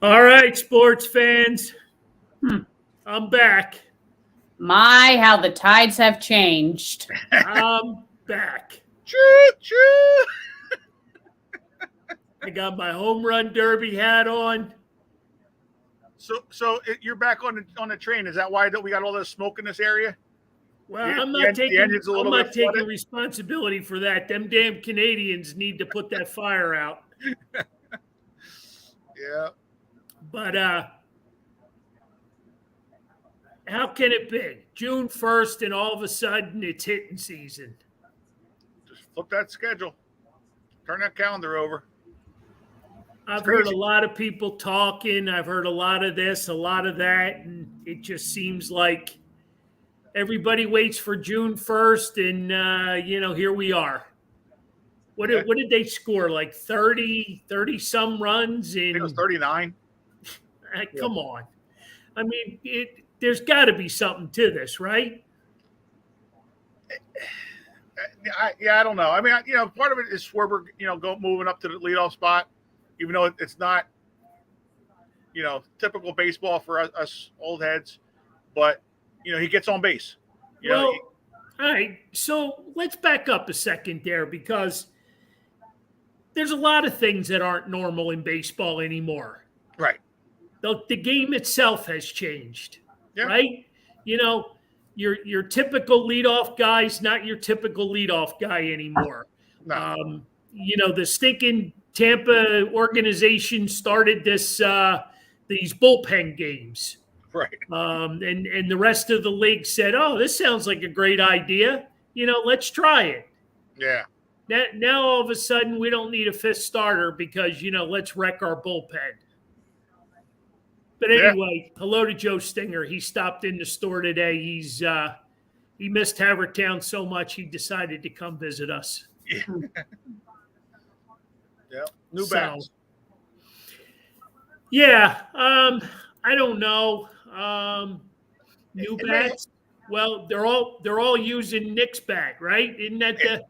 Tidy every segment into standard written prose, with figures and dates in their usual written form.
All right, sports fans, Hmm. I'm back. My, how the tides have changed. I'm back. Choo choo. I got my home run derby hat on. You're back on the train. Is that why we got all this smoke in this area? Well, The, I'm the, not en- the taking engine's a I'm little bit not taking flooded. responsibility for that. Them damn Canadians need to put that fire out. Yeah. But how can it be? June 1st and all of a sudden it's hitting season. Just flip that schedule. Turn that calendar over. I've heard a lot of people talking. I've heard a lot of this, a lot of that, and it just seems like everybody waits for June 1st, and here we are. What Yeah. did they score? Like 30 some runs I think it was in 39. come on. I mean, there's got to be something to this, right? I don't know. I mean, part of it is Schwarber, moving up to the leadoff spot, even though it's not, typical baseball for us old heads. But he gets on base. Well, all right. So let's back up a second there because there's a lot of things that aren't normal in baseball anymore. Right. The game itself has changed, Yeah. right? Your typical leadoff guy's not your typical leadoff guy anymore. No. The stinking Tampa organization started these bullpen games. Right. And the rest of the league said, "Oh, this sounds like a great idea. Let's try it." Yeah. Now all of a sudden we don't need a fifth starter because let's wreck our bullpen. But anyway, hello to Joe Stinger. He stopped in the store today. He missed Havertown so much he decided to come visit us. Yeah. New bats. Yeah. I don't know. New bats. Well, they're all using Nick's bat, right? Isn't that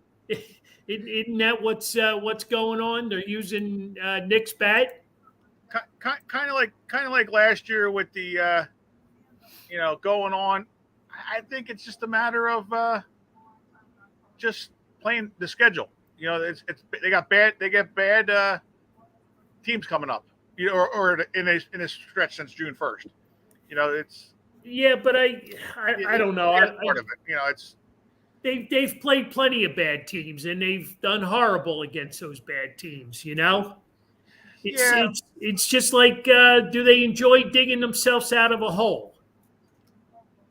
what's going on? They're using Nick's bat. Kind of like last year with the going on. I think it's just a matter of just playing the schedule. They get bad teams coming up. Or in a stretch since June 1st. It's yeah, but I don't know. Part of it. It's they've played plenty of bad teams and they've done horrible against those bad teams. It's just like, do they enjoy digging themselves out of a hole?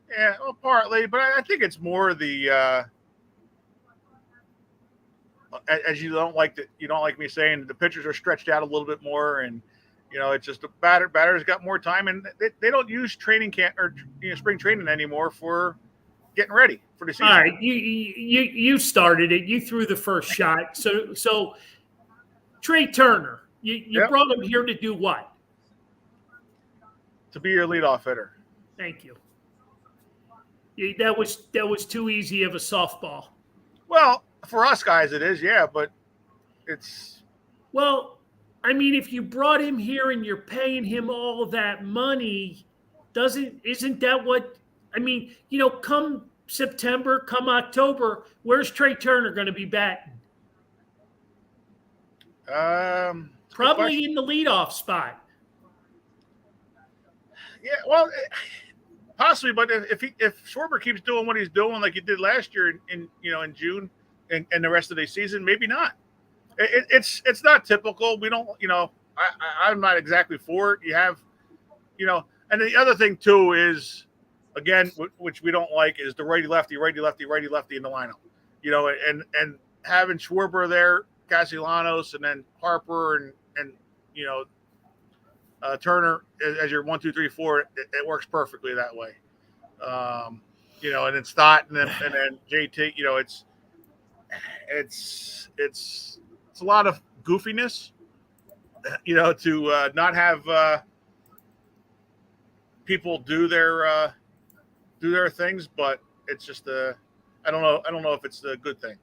Yeah, well, partly, but I think it's more the as you don't like me saying the pitchers are stretched out a little bit more, and it's just the batters got more time, and they don't use training camp or spring training anymore for getting ready for the season. All right, you started it. You threw the first shot. So Trey Turner. You brought him here to do what? To be your leadoff hitter. Thank you. That was too easy of a softball. Well, for us guys it is, yeah, but it's I mean, if you brought him here and you're paying him all that money, isn't that what I mean, come September, come October, where's Trey Turner going to be batting? Probably in the leadoff spot. Yeah, well, possibly, but if Schwarber keeps doing what he's doing like he did last year in June and the rest of the season, maybe not. It's not typical. We don't, I'm not exactly for it. You have, and the other thing too is, again, which we don't like, is the righty lefty in the lineup. And having Schwarber there, Castellanos, and then Harper and Turner as your 1, 2, 3, 4, it works perfectly that way. And then Stott and then JT. It's a lot of goofiness. To not have people do their things, but it's just I don't know if it's a good thing.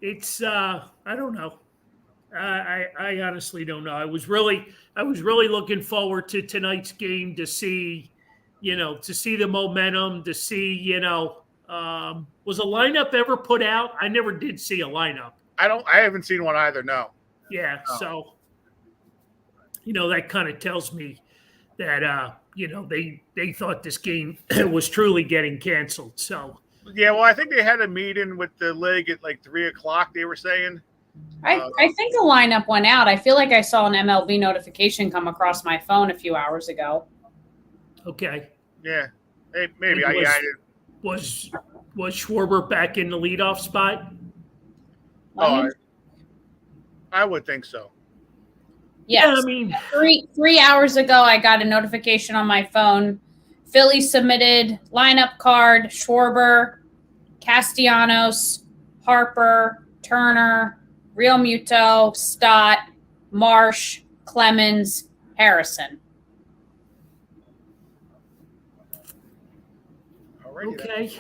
It's I don't know. I honestly don't know. I was really looking forward to tonight's game to see, to see the momentum, to see, was a lineup ever put out? I never did see a lineup. I haven't seen one either. No. Yeah. No. So, that kind of tells me that, they thought this game was truly getting canceled. So, Yeah, well, I think they had a meeting with the league at like 3:00. They were saying. I think the lineup went out. I feel like I saw an MLB notification come across my phone a few hours ago. okay. Yeah, maybe. Was Schwarber back in the leadoff spot? I would think so. Yes. Yeah, I mean, 3 hours ago, I got a notification on my phone. Philly submitted lineup card: Schwarber, Castellanos, Harper, Turner, Real Muto, Stott, Marsh, Clemens, Harrison. okay.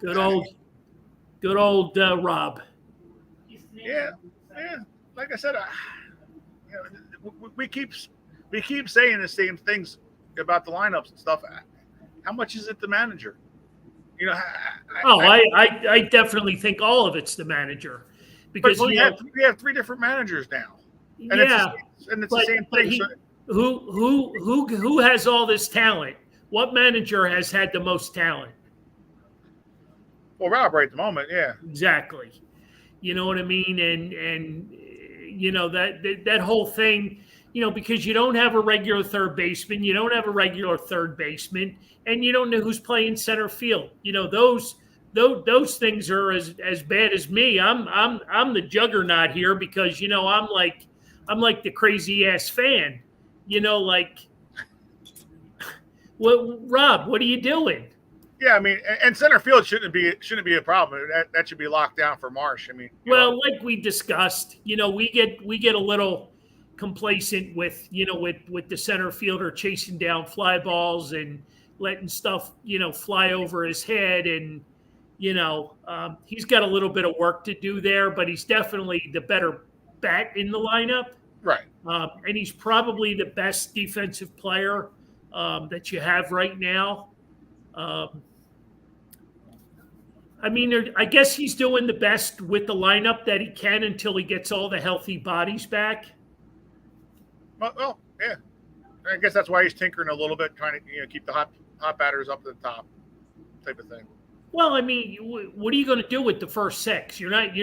Good old Rob. Yeah. Like I said, we keep saying the same things about the lineups and stuff. How much is it the manager? I definitely think all of it's the manager, because we have 3 different managers now, and it's the same thing. Who has all this talent? What manager has had the most talent? Well, Rob right at the moment, yeah. Exactly. You know what I mean? And that whole thing, because you don't have a regular third baseman, you don't have a regular third baseman, and you don't know who's playing center field. Those things are as bad as me. I'm the juggernaut here, because I'm like the crazy ass fan. Rob, what are you doing? Yeah, I mean, and center field shouldn't be a problem. That should be locked down for Marsh. I mean, like we discussed, we get a little complacent with the center fielder chasing down fly balls and letting stuff fly over his head, and he's got a little bit of work to do there, but he's definitely the better bat in the lineup, right? And he's probably the best defensive player that you have right now. I mean, I guess he's doing the best with the lineup that he can until he gets all the healthy bodies back. Well, yeah. I guess that's why he's tinkering a little bit, trying to keep the hot batters up to the top, type of thing. Well, I mean, what are you going to do with the first 6? You're not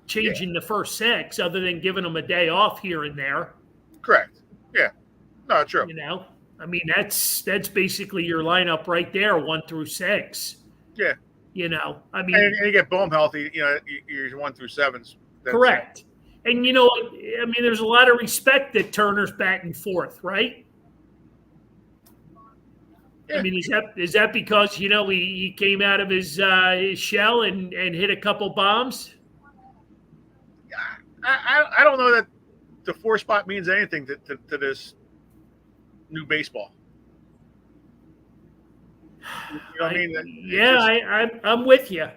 changing the first 6, other than giving them a day off here and there. Correct. Yeah. No, true. I mean, that's basically your lineup right there, 1 through 6. Yeah. I mean, and you get Bohm healthy, you're 1 through 7s. Correct. And I mean, there's a lot of respect that Turner's batting 4th, right? Yeah. I mean, is that because he came out of his shell and hit a couple bombs? I don't know that the 4 spot means anything to this new baseball. I mean? Yeah, I'm with you.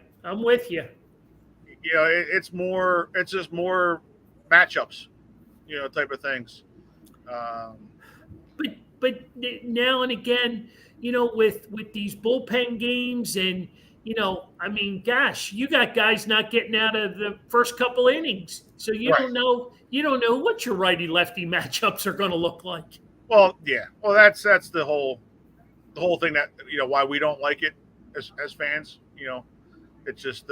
It's just more matchups, type of things. But now and again, with these bullpen games, and I mean, gosh, you got guys not getting out of the first couple innings, so you don't know what your righty lefty matchups are going to look like. Well, yeah. Well, that's the whole thing that why we don't like it as fans. It's just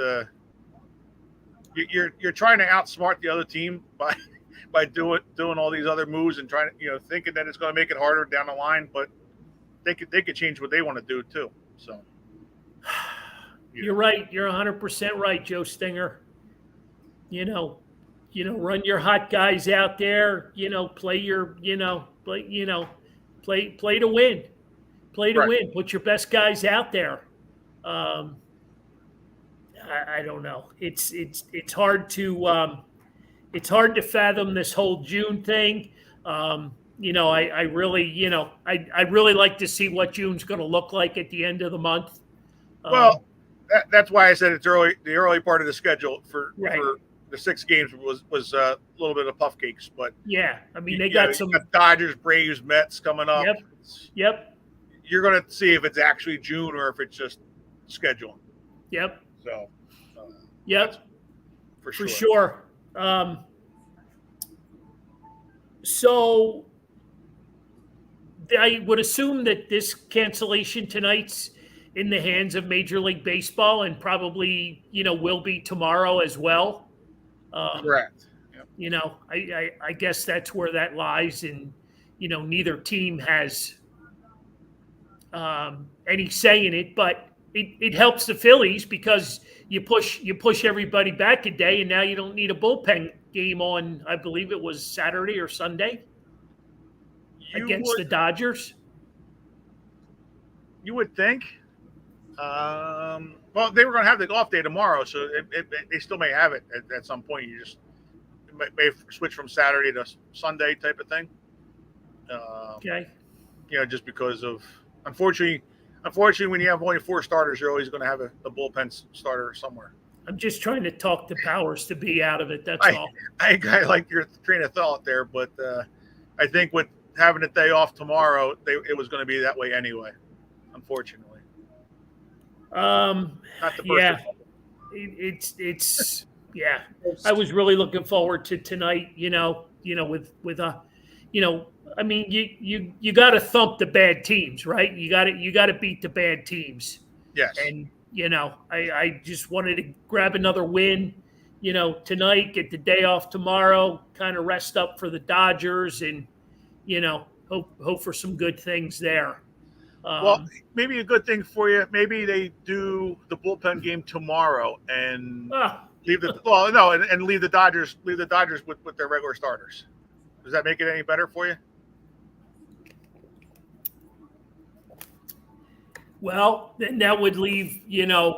you're trying to outsmart the other team by doing all these other moves and trying to thinking that it's going to make it harder down the line, but they could change what they want to do too. So you're right. You're 100% right, Joe Stinger. Run your hot guys out there. Play your play to win. Play to win. Put your best guys out there. I don't know. It's hard to fathom this whole June thing. I'd really like to see what June's going to look like at the end of the month. Well, That's why I said it's early. The early part of the schedule for the 6 games was a little bit of puff cakes, but yeah, I mean they got some you got Dodgers, Braves, Mets coming up. Yep. You're going to see if it's actually June or if it's just scheduling. Yep. So. Yep. For sure. So I would assume that this cancellation tonight's in the hands of Major League Baseball and probably, will be tomorrow as well. Correct. Yep. I guess that's where that lies. And, neither team has any say in it, but it helps the Phillies because you push everybody back a day, and now you don't need a bullpen game on, I believe it was Saturday or Sunday against the Dodgers. You would think. Well, they were going to have the off day tomorrow, so they still may have it at some point. You just may switch from Saturday to Sunday type of thing. Okay. Just because of unfortunately, when you have only 4 starters, you're always going to have a bullpen starter somewhere. I'm just trying to talk the powers to be out of it. That's all. I like your train of thought there, but I think with having a day off tomorrow, it was going to be that way anyway. Unfortunately. Not the yeah. It's yeah. I was really looking forward to tonight. With I mean, you got to thump the bad teams, right? You got to beat the bad teams. Yes. And I just wanted to grab another win, tonight, get the day off tomorrow, kind of rest up for the Dodgers, and hope for some good things there. Well, maybe a good thing for you. Maybe they do the bullpen game tomorrow and leave and leave the Dodgers with their regular starters. Does that make it any better for you? Well, then that would leave,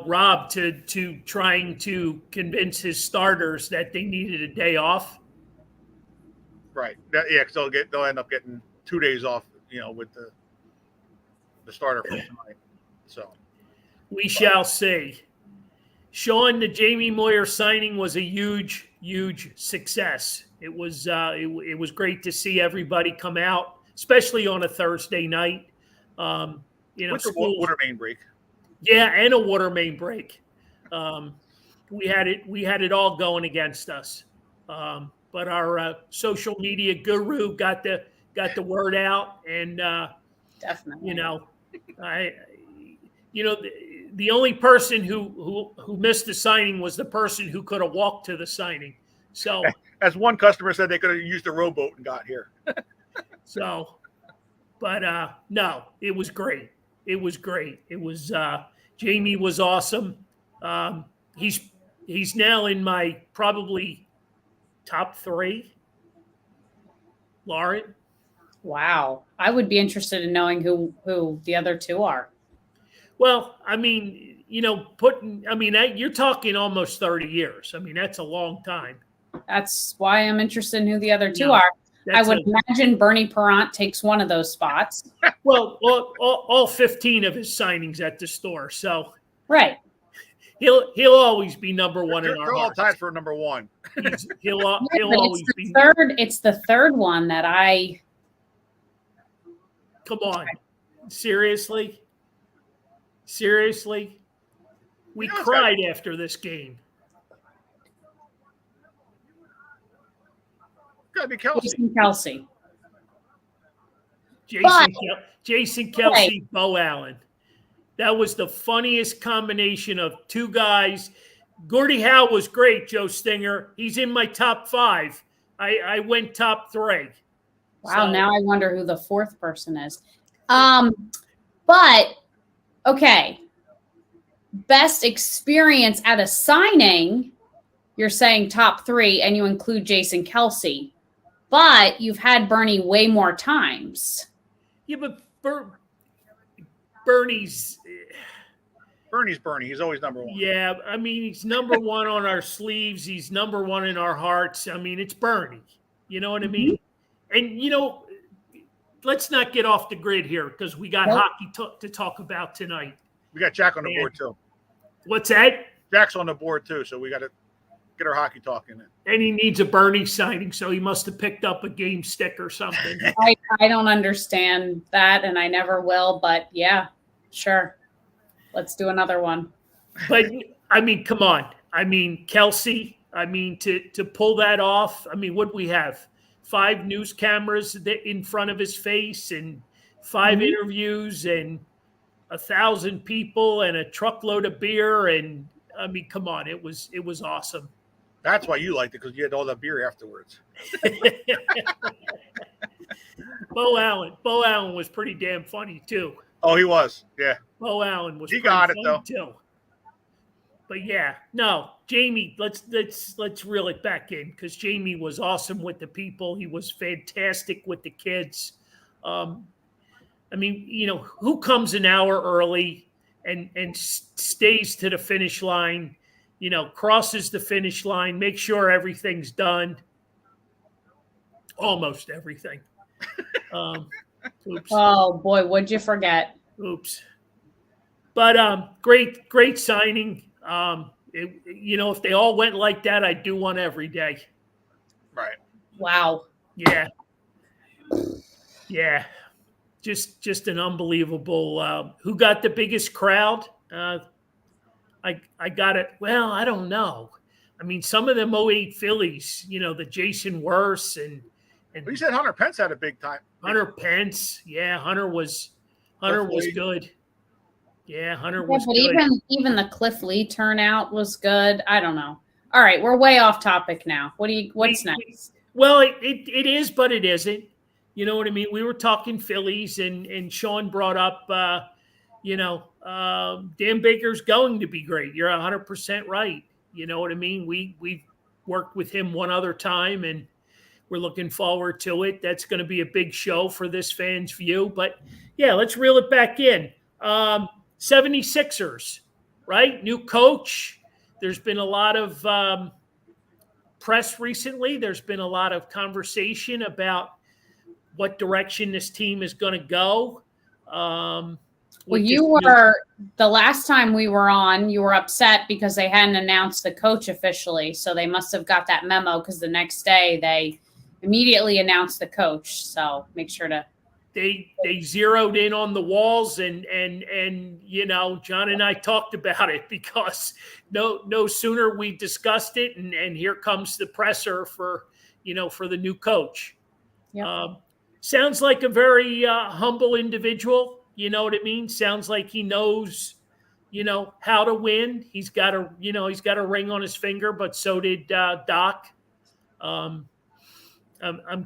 Rob to trying to convince his starters that they needed a day off. Right. Because they'll end up getting 2 days off, with the starter from tonight. So we shall see. Sean, the Jamie Moyer signing was a huge, huge success. It was great to see everybody come out, especially on a Thursday night. With the water main break. Yeah, and a water main break. We had it all going against us. But our social media guru got the word out, and definitely, the only person who missed the signing was the person who could have walked to the signing. So, as one customer said, they could have used a rowboat and got here. So, but no, it was great. It was great. It was Jamie was awesome. He's now in my probably top 3. Lauren? Wow. I would be interested in knowing who the other 2 are. Well, I mean, you're talking almost 30 years. I mean, that's a long time. That's why I'm interested in who the other 2 are. I would imagine Bernie Perrant takes one of those spots. Well, all 15 of his signings at the store. So right. He'll always be number 1 in our They're all hearts. tied for number 1. He'll always be third. It's the third one that I. Come on, seriously. We cried after this game. Gotta be Kelsey. Jason Kelsey, Bo Allen. That was the funniest combination of 2 guys. Gordie Howe was great, Joe Stinger. He's in my top 5. I went top 3. Wow, so, now I wonder who the 4th person is. But, okay. Best experience at a signing, you're saying top 3, and you include Jason Kelsey. But you've had Bernie way more times. Yeah, but Bernie's Bernie. He's always number 1. Yeah, I mean, he's number 1 on our sleeves. He's number 1 in our hearts. I mean, it's Bernie. You know what I mean? And, let's not get off the grid here because we got hockey to talk about tonight. We got Jack on the board, too. What's that? Jack's on the board too, so we got to get our hockey talk in. And he needs a Bernie signing, so he must have picked up a game stick or something. I don't understand that, and I never will. But yeah, sure. Let's do another one. But I mean, come on. I mean, Kelsey. I mean, to pull that off. I mean, what do we have? 5 news cameras in front of his face, and 5 interviews, and 1,000 people, and a truckload of beer, and I mean, come on. It was awesome. That's why you liked it, because you had all that beer afterwards. Bo Allen was pretty damn funny too. Oh, he was. Yeah. Bo Allen was. He got it though. Too. But yeah, no, Jamie. Let's reel it back in, because Jamie was awesome with the people. He was fantastic with the kids. I mean, you know, who comes an hour early and stays to the finish line? You know, crosses the finish line, make sure everything's done. Almost everything. Oops. Oh boy, what'd you forget? Oops. But great signing. You know, if they all went like that, I'd do one every day. Right. Wow. Yeah. Yeah. Just an unbelievable. Who got the biggest crowd? I got it. Well, I don't know. I mean, some of them 08 Phillies, you know, the Jason Worse and you said Hunter Pence had a big time. Hunter Pence. Yeah, Hunter was good. Yeah, Hunter was but good. even the Cliff Lee turnout was good. I don't know. All right, we're way off topic now. What's next? Well, it is, but it isn't. You know what I mean? We were talking Phillies, and Sean brought up Dan Baker's going to be great. You're 100% right. You know what I mean? We worked with him one other time, and we're looking forward to it. That's going to be a big show for this fan's view. But yeah, let's reel it back in. 76ers, right? New coach. There's been a lot of press recently. There's been a lot of conversation about what direction this team is going to go. Well, the last time we were on, you were upset because they hadn't announced the coach officially. So they must have got that memo, because the next day they immediately announced the coach. So make sure to. They zeroed in on the walls, and you know, John and I talked about it, because no sooner we discussed it, and here comes the presser for the new coach. Yep. Sounds like a very humble individual. You know what I mean? Sounds like he knows, how to win. He's got a ring on his finger, but so did Doc. I'm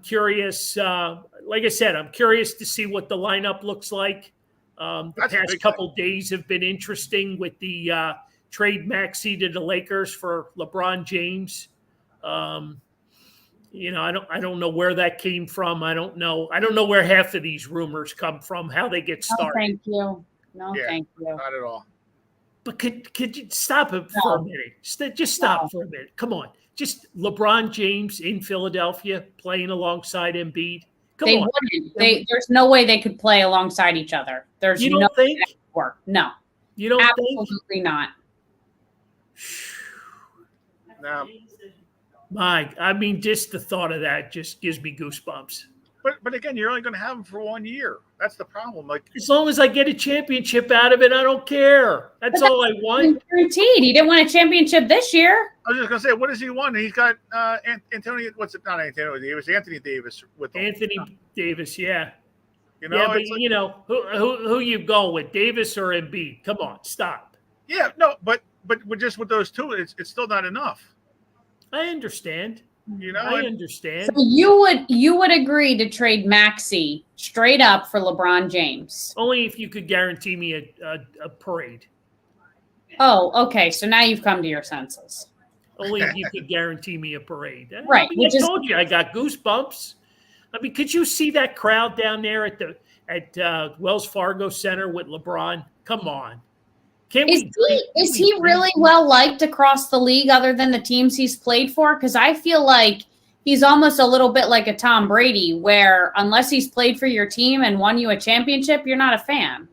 curious. Like I said, I'm curious to see what the lineup looks like. The past couple days have been interesting with the trade Maxey to the Lakers for LeBron James. I don't know where that came from. I don't know where half of these rumors come from, how they get started. No, thank you. Thank you. Not at all. But could you stop it for a minute? Just stop for a minute. Come on. Just LeBron James in Philadelphia playing alongside Embiid. They wouldn't. There's no way they could play alongside each other. There's you don't think that would work. No. You don't Absolutely think? Not. No. I mean, just the thought of that just gives me goosebumps. But again, you're only going to have them for 1 year. That's the problem. Like, as long as I get a championship out of it, I don't care. That's all I want. Guaranteed. He didn't win a championship this year. I was just going to say, what does he want? He's got Anthony. What's it? Not Anthony Davis. Anthony Davis with him. Anthony Davis. Yeah. But who you going with, Davis or Embiid? Come on, stop. Yeah, no, but just with those two, it's still not enough. I understand. I understand. So you would agree to trade Maxey straight up for LeBron James? Only if you could guarantee me a parade. Oh, okay. So now you've come to your senses. Only if you could guarantee me a parade. Right. I told you I got goosebumps. I mean, could you see that crowd down there at Wells Fargo Center with LeBron? Come on. Is he really well liked across the league other than the teams he's played for? Because I feel like he's almost a little bit like a Tom Brady, where unless he's played for your team and won you a championship, you're not a fan.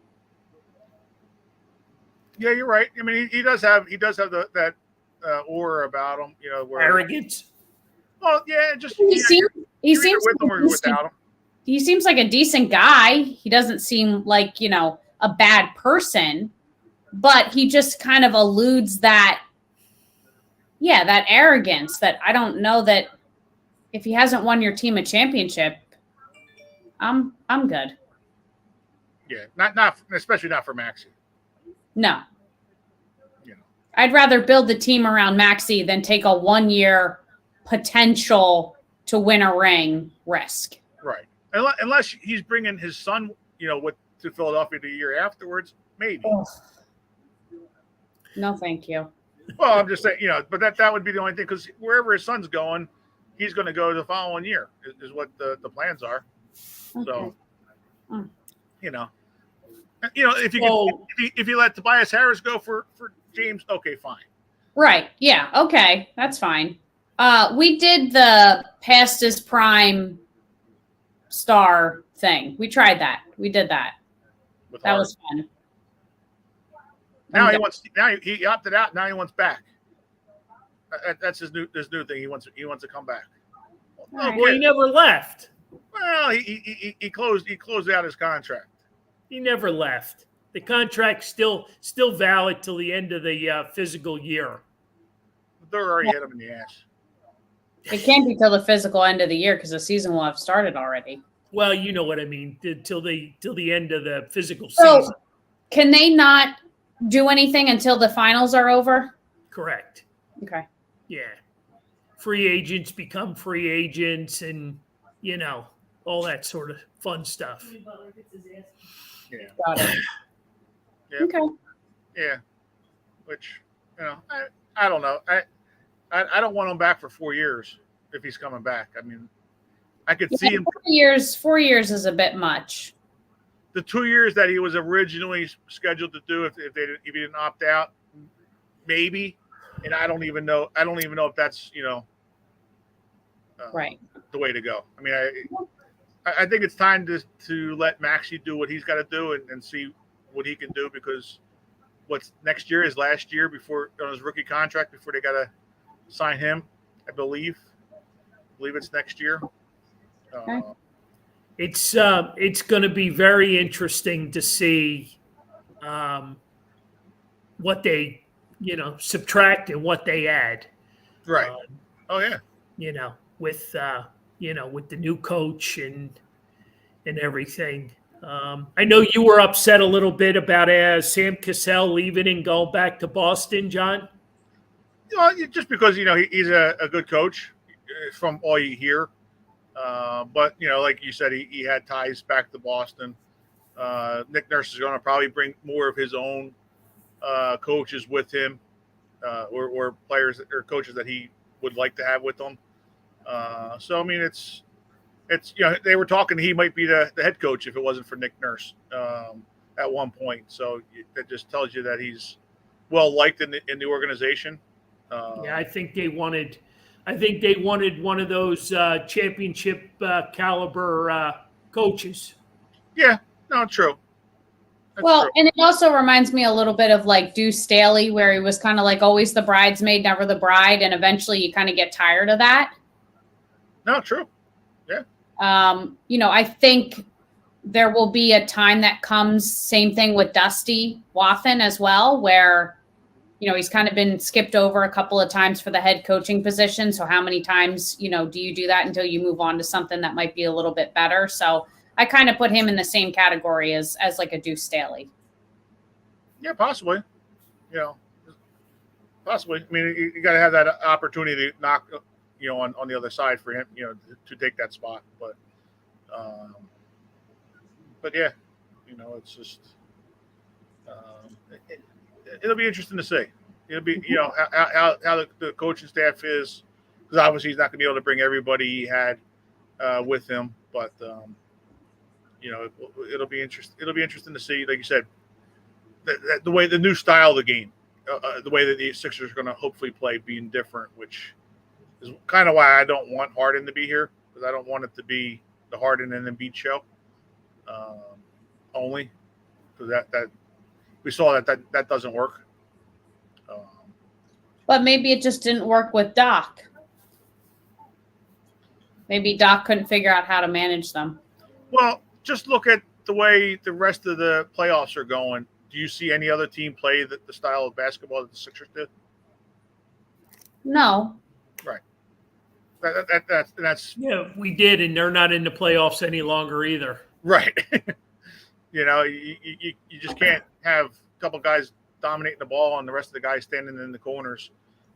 Yeah, you're right. I mean, he does have that aura about him. Where Arrogance. well, yeah, just He seems he you're either seems with like him a or you're decent, without him. he seems like a decent guy. He doesn't seem like, a bad person, but he just kind of eludes that arrogance that I don't know that if he hasn't won your team a championship, I'm good. Yeah, not especially not for Maxi. No. You know, I'd rather build the team around Maxi than take a 1-year potential to win a ring risk. right. Unless he's bringing his son, with to Philadelphia the year afterwards, maybe. Ugh. No, thank you. Well, I'm just saying, but that would be the only thing because wherever his son's going, he's going to go the following year is what the plans are. Okay. So, Mm. if you let Tobias Harris go for James, okay, fine. Right. Yeah. Okay. That's fine. We did the past his prime star thing. We tried that. We did that. With That Hart. was fun. Now he opted out. Now he wants back. That's his new thing. He wants to come back. Right. Well, he never left. Well, he closed out his contract. He never left. The contract's still valid till the end of the physical year. They're already hit him in the ass. It can't be till the physical end of the year because the season will have started already. Well, you know what I mean. Till the end of the physical So, season. can they not do anything until the finals are over? Correct. Okay. Yeah. Free agents become free agents, and all that sort of fun stuff. Yeah. Got it. Yeah. Okay. Yeah. Which I don't know. I don't want him back for 4 years if he's coming back. I mean, I could see him. 4 years is a bit much. The 2 years that he was originally scheduled to do if he didn't opt out, maybe. And I don't even know if that's Right. the way to go. I mean, I think it's time to let Maxey do what he's got to do and see what he can do because what's next year is last year before on his rookie contract before they got to sign him. I believe it's next year. Okay. It's going to be very interesting to see what they subtract and what they add. Right. Oh yeah. With with the new coach and everything. I know you were upset a little bit about Sam Cassell leaving and going back to Boston, John. Just because he's a good coach from all you hear, but like you said, he had ties back to Boston. Nick Nurse is going to probably bring more of his own coaches with him, or players or coaches that he would like to have with him. So I mean, it's they were talking he might be the head coach if it wasn't for Nick Nurse at one point. So that just tells you that he's well liked in the organization. Yeah, I think they wanted one of those championship caliber coaches. Yeah, no, true. That's Well, true. and it also reminds me a little bit of like Deuce Staley, where he was kind of like always the bridesmaid, never the bride, and eventually you kind of get tired of that. No, true. Yeah. I think there will be a time that comes, same thing with Dusty Wathan as well, where, he's kind of been skipped over a couple of times for the head coaching position. So how many times, do you do that until you move on to something that might be a little bit better? So I kind of put him in the same category as like a Deuce Staley. Yeah, possibly. Possibly. I mean, you got to have that opportunity to knock, on the other side for him, to take that spot. But yeah, it's just it'll be interesting to see. It'll be how the coaching staff is because obviously he's not going to be able to bring everybody he had with him, but it'll be interesting. It'll be interesting to see, like you said, the way the new style of the game, the way that the Sixers are going to hopefully play being different, which is kind of why I don't want Harden to be here because I don't want it to be the Harden and Embiid show only because that we saw that doesn't work. But maybe it just didn't work with Doc. Maybe Doc couldn't figure out how to manage them. Well, just look at the way the rest of the playoffs are going. Do you see any other team play the style of basketball that the Sixers did? No. Right. That's Yeah, we did, and they're not in the playoffs any longer either. right. You just can't have a couple guys dominating the ball and the rest of the guys standing in the corners.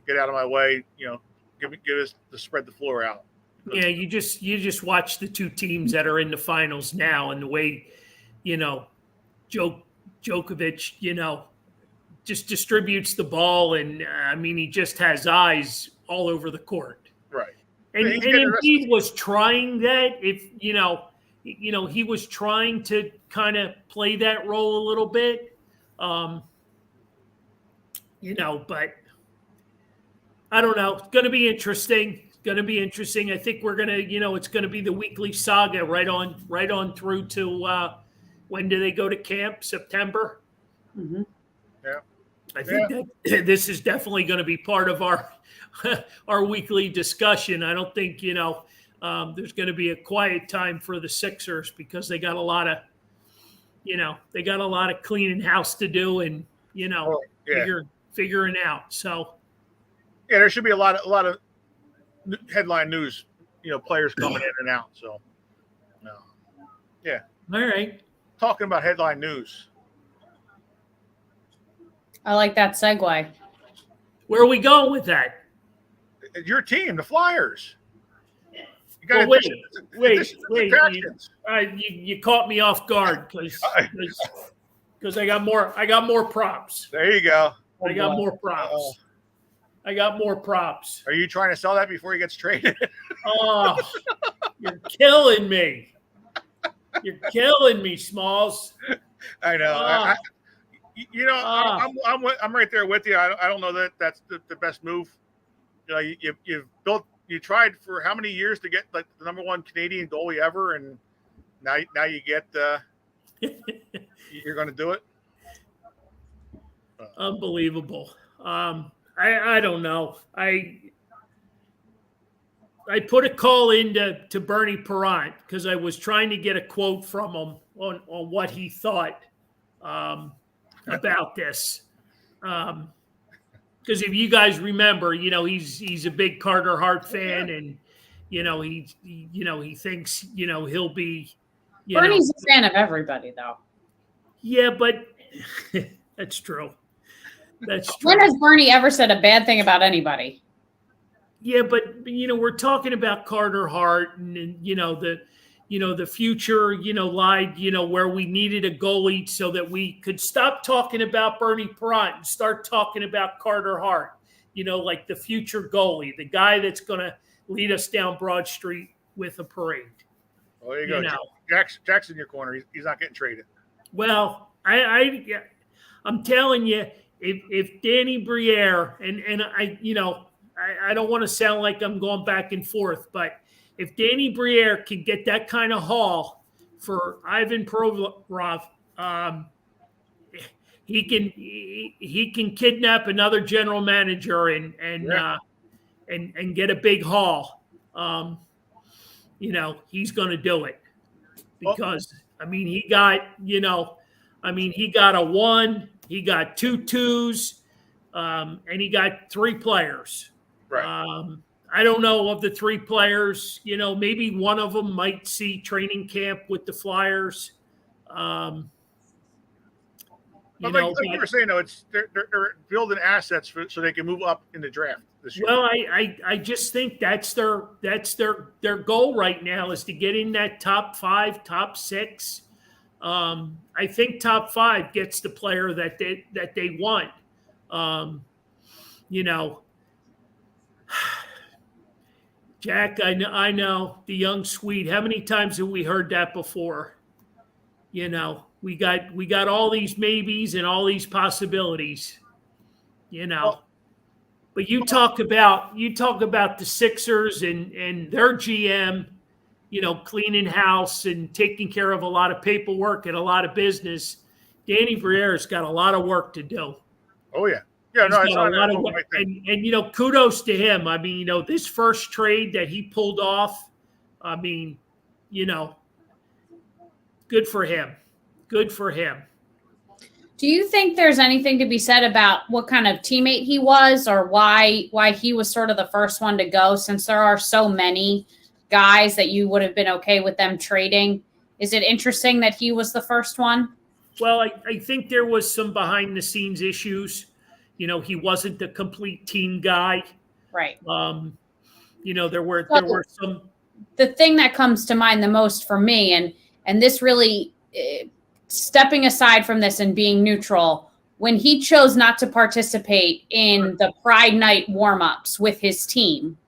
Get out of my way. Give us to spread the floor out. Yeah, you just watch the two teams that are in the finals now, and the way, Djokovic, just distributes the ball, and he just has eyes all over the court. Right. And Embiid was trying that. He was trying to kind of play that role a little bit, but I don't know. It's going to be interesting. I think we're going to, it's going to be the weekly saga right on through to when do they go to camp? September? Mm-hmm. Yeah. I think that this is definitely going to be part of our our weekly discussion. I don't think, there's going to be a quiet time for the Sixers because they got a lot of, cleaning house to do and, figuring out. So, yeah, there should be a lot of headline news, players coming in and out. So, no. Yeah. All right. Talking about headline news. I like that segue. Where are we going with that? Your team, the Flyers. You Well, wait. Attractions. You caught me off guard because I got more props. There you go. I got more props. I got more props. Are you trying to sell that before he gets traded? Oh, you're killing me. You're killing me, Smalls. I know. I'm right there with you. I don't know that that's the best move. You tried for how many years to get like the number one Canadian goalie ever, and now you get you're going to do it. Unbelievable. I don't know. I put a call to Bernie Perrant because I was trying to get a quote from him on what he thought about this. Because if you guys remember, he's a big Carter Hart fan, and he thinks he'll be. Bernie's a fan of everybody, though. Yeah, but that's true. That's true. When has Bernie ever said a bad thing about anybody? Yeah, but we're talking about Carter Hart and the future, lied, where we needed a goalie so that we could stop talking about Bernie Perrant and start talking about Carter Hart, like the future goalie, the guy that's going to lead us down Broad Street with a parade. Well, there you go. Jack's in your corner. He's not getting traded. Well, I'm telling you, if Danny Briere and I don't want to sound like I'm going back and forth, but if Danny Briere can get that kind of haul for Ivan Provorov, he can kidnap another general manager and get a big haul. He's going to do it because he got a 1, he got 2 2s, and he got 3 players. Right. I don't know of the 3 players, maybe one of them might see training camp with the Flyers. But like you were saying, though, they're building assets so they can move up in the draft this year. Well, I just think that's their goal right now is to get in that top 5, top 6. I think top 5 gets the player that they want. Jack, I know the young Swede. How many times have we heard that before? We got all these maybes and all these possibilities. But you talk about the Sixers and their GM, cleaning house and taking care of a lot of paperwork and a lot of business. Danny Briere's got a lot of work to do. Oh yeah. Yeah, no, He's it's got not a lot of work. And kudos to him. I mean, this first trade that he pulled off, I mean, good for him. Good for him. Do you think there's anything to be said about what kind of teammate he was, or why he was sort of the first one to go, since there are so many guys that you would have been okay with them trading? Is it interesting that he was the first one? Well, I think there was some behind the scenes issues. He wasn't the complete team guy. Right. There were some. The thing that comes to mind the most for me, and this really, stepping aside from this and being neutral, when he chose not to participate in the Pride Night warm-ups with his team,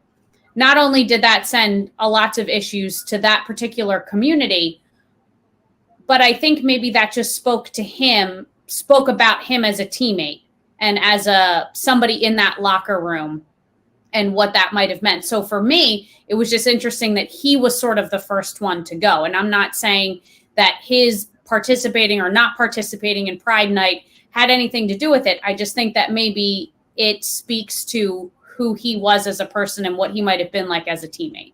not only did that send a lot of issues to that particular community, but I think maybe that just spoke about him as a teammate and as somebody in that locker room and what that might have meant. So for me, it was just interesting that he was sort of the first one to go. And I'm not saying that his participating or not participating in Pride Night had anything to do with it. I just think that maybe it speaks to who he was as a person and what he might have been like as a teammate.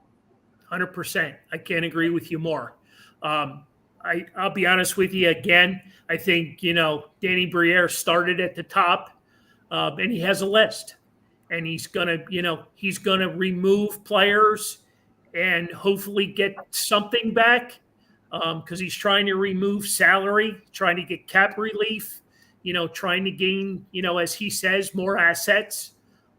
100%. I can't agree with you more. I'll be honest with you again. I think, Danny Briere started at the top, and he has a list, and he's going to remove players and hopefully get something back, because he's trying to remove salary, trying to get cap relief, trying to gain, as he says, more assets.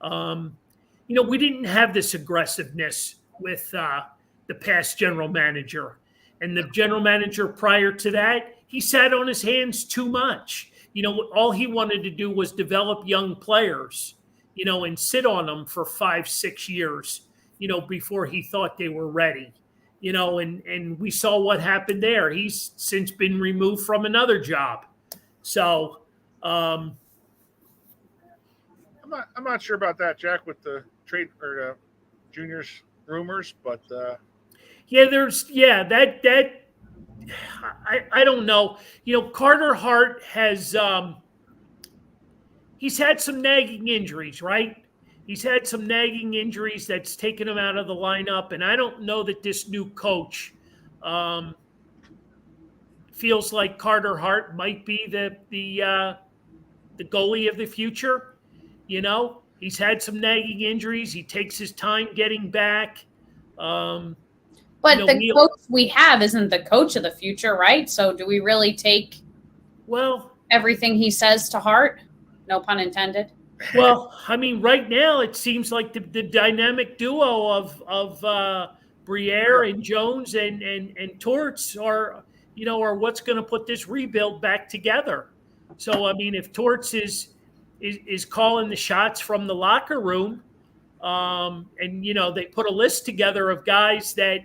We didn't have this aggressiveness with the past general manager. And the general manager prior to that, he sat on his hands too much. All he wanted to do was develop young players, and sit on them for 5-6 years, before he thought they were ready. And we saw what happened there. He's since been removed from another job. So I'm not sure about that, Jack, with the trade or the juniors rumors, but I don't know. Carter Hart has he's had some nagging injuries, right? He's had some nagging injuries that's taken him out of the lineup, and I don't know that this new coach feels like Carter Hart might be the goalie of the future. He's had some nagging injuries. He takes his time getting back. But the coach we have isn't the coach of the future, right? So do we really take everything he says to heart? No pun intended. Well, I mean, right now it seems like the dynamic duo of Briere and Jones and Torts are what's going to put this rebuild back together. So I mean, if Torts is calling the shots from the locker room, and they put a list together of guys that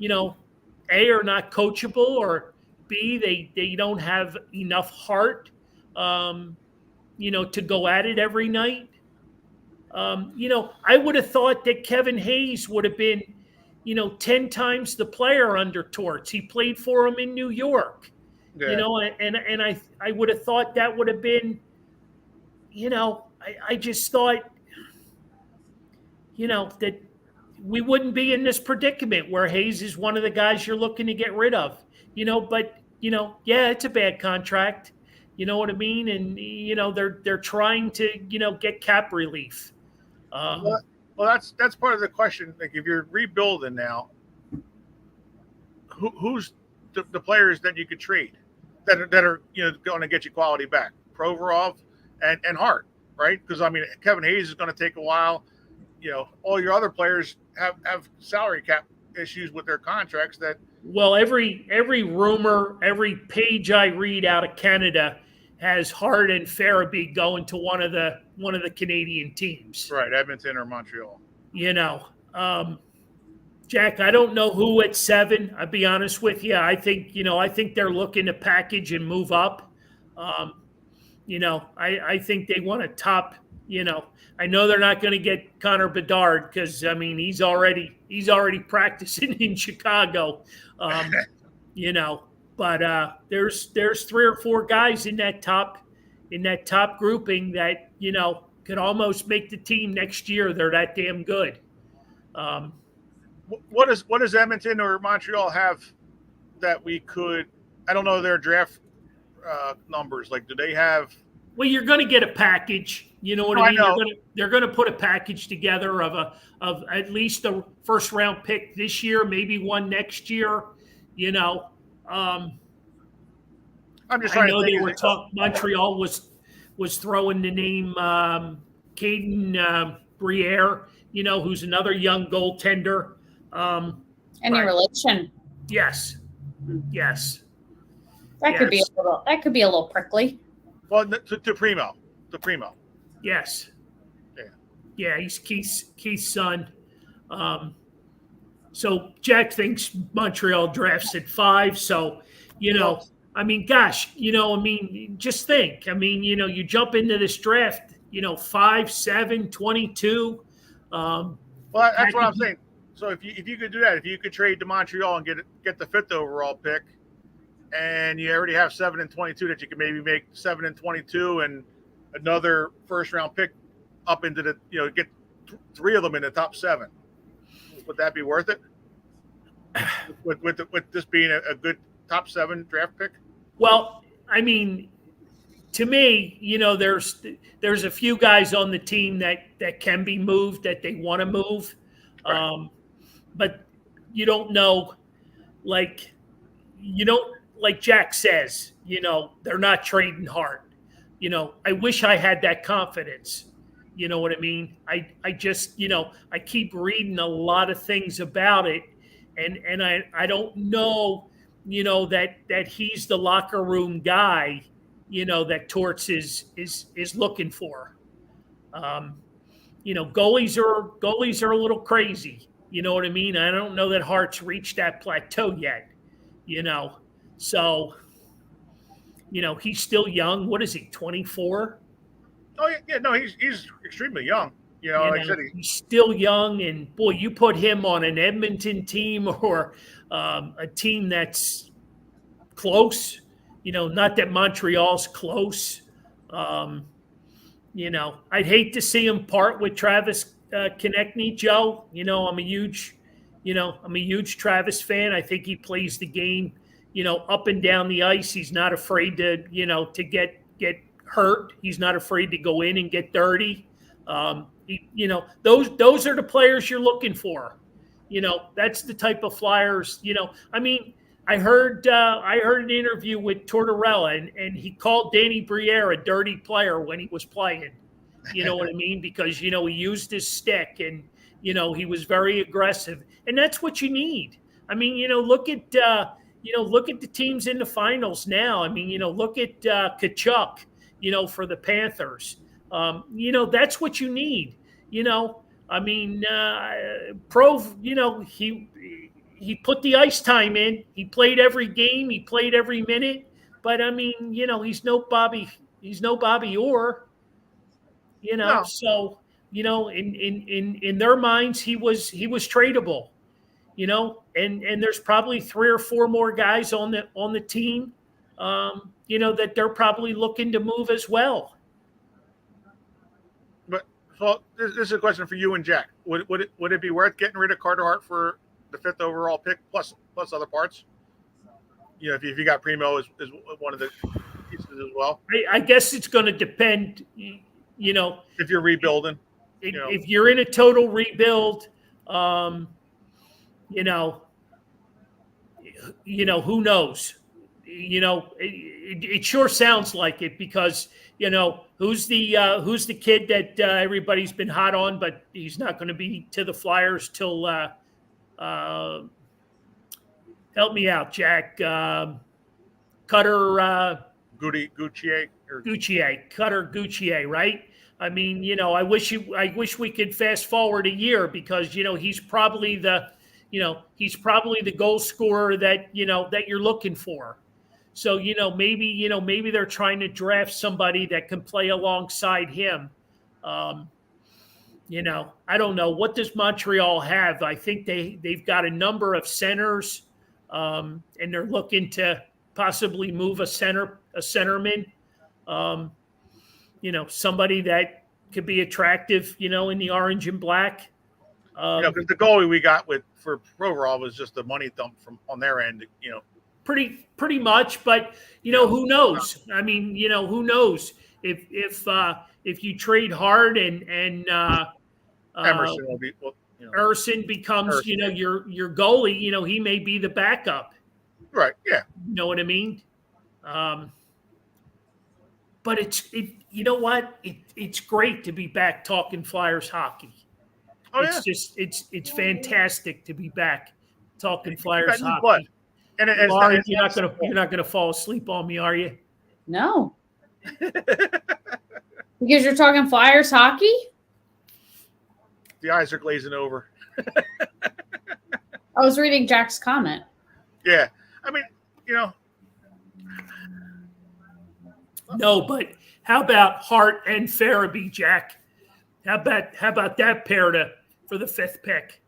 A, are not coachable, or B, they don't have enough heart, to go at it every night. I would have thought that Kevin Hayes would have been, 10 times the player under Torts. He played for him in New York, and I would have thought that would have been, I just thought, that we wouldn't be in this predicament where Hayes is one of the guys you're looking to get rid of, but, it's a bad contract. You know what I mean? And, they're trying to, get cap relief. Well, that's part of the question. Like, if you're rebuilding now, who's the players that you could trade that are going to get you quality back? Provorov and Hart, right? Because, I mean, Kevin Hayes is going to take a while. All your other players have salary cap issues with their contracts that. Well, every rumor, every page I read out of Canada has Hart and Farabee going to one of the Canadian teams. Right, Edmonton or Montreal. Jack, I don't know who at 7. I'll be honest with you. I think they're looking to package and move up. I think they want to top. I know they're not going to get Connor Bedard because, I mean, he's already practicing in Chicago. but there's 3 or 4 guys in that top grouping that could almost make the team next year. They're that damn good. What does Edmonton or Montreal have that we could? I don't know their draft numbers. Like, do they have? Well, you're going to get a package. You know what I mean? I know. They're going to put a package together of at least a first round pick this year, maybe one next year. I'm just trying to think. They were Montreal was throwing the name Caden Briere, who's another young goaltender. Any relation? Yes. That could be a little prickly. Well, to Primo. Yes. Yeah, he's Keith's son. So Jack thinks Montreal drafts at 5. So, I mean, gosh, just think. I mean, you jump into this draft, 5, 7, 22. Well, that's what I'm saying. So if you could do that, if you could trade to Montreal and get the 5th overall pick, and you already have 7 and 22, that you can maybe make 7 and 22 and another first round pick up into the get 3 of them in the top 7. Would that be worth it? With this being a good top 7 draft pick? Well, I mean, to me, there's a few guys on the team that can be moved, that they want to move. Right. But you don't know, like Jack says, they're not trading hard. I wish I had that confidence. You know what I mean? I just, I keep reading a lot of things about it, and I don't know, that he's the locker room guy, that Torts is looking for. Goalies are a little crazy. You know what I mean? I don't know that Hart's reached that plateau yet. So, he's still young. What is he, 24? Oh yeah, no, he's extremely young. Like I said, he's still young, and boy, you put him on an Edmonton team or a team that's close. Not that Montreal's close. I'd hate to see him part with Travis Konechny, Joe. I'm a huge Travis fan. I think he plays the game, up and down the ice. He's not afraid to, to get hurt. He's not afraid to go in and get dirty. Those are the players you're looking for. That's the type of Flyers. I mean, I heard an interview with Tortorella, and he called Danny Briere a dirty player when he was playing. You know what I mean? Because he used his stick, and he was very aggressive, and that's what you need. I mean, look at the teams in the finals now. I mean, look at Kachuk, for the Panthers. That's what you need. I mean, he put the ice time in. He played every game. He played every minute. But I mean, he's no Bobby Orr. No. So in their minds, he was tradable. And there's probably 3 or 4 more guys on the team, that they're probably looking to move as well. But so this is a question for you and Jack. Would it be worth getting rid of Carter Hart for the 5th overall pick plus other parts? If you got Primo as one of the pieces as well. I guess it's going to depend. If you're rebuilding, if you're in a total rebuild, who knows? It sure sounds like it, because who's the kid that everybody's been hot on, but he's not going to be to the Flyers till help me out, Jack. Cutter Guccier, right? I mean, I wish we could fast forward a year, because he's probably the goal scorer that you're looking for. So maybe they're trying to draft somebody that can play alongside him. I don't know, what does Montreal have? I think they've got a number of centers, and they're looking to possibly move a centerman. Somebody that could be attractive, in the orange and black. Because the goalie we got for overall was just a money dump from on their end. Pretty much, but who knows? I mean, who knows if you trade hard and Emerson will be Erson becomes your goalie. He may be the backup. Right. Yeah. You know what I mean? But you know what? It's great to be back talking Flyers hockey. Oh, it's just it's fantastic to be back talking Flyers hockey. Blood. And you're not gonna fall asleep on me, are you? No. Because you're talking Flyers hockey? The eyes are glazing over. I was reading Jack's comment. Yeah. I mean, No, but how about Hart and Farabee, Jack? How about that pair for the 5th pick?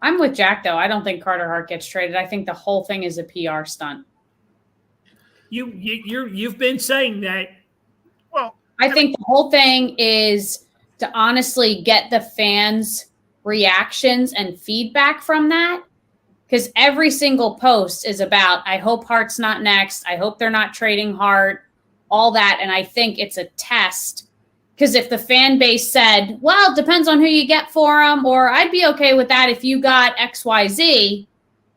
I'm with Jack, though. I don't think Carter Hart gets traded. I think the whole thing is a PR stunt. You've been saying that. Well, I think the whole thing is to honestly get the fans' reactions and feedback from that. Because every single post is about, I hope Hart's not next. I hope they're not trading Hart, all that. And I think it's a test. Because if the fan base said, well, it depends on who you get for him, or I'd be okay with that if you got XYZ,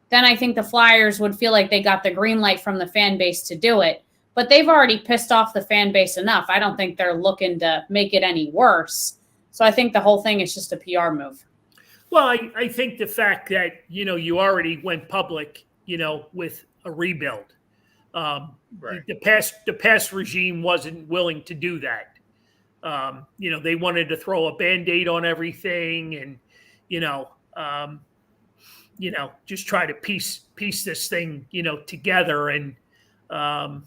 then I think the Flyers would feel like they got the green light from the fan base to do it. But they've already pissed off the fan base enough. I don't think they're looking to make it any worse. So I think the whole thing is just a PR move. Well, I think the fact that, you already went public, with a rebuild. Right. The past regime wasn't willing to do that. They wanted to throw a Band-Aid on everything and, just try to piece this thing, together. And, I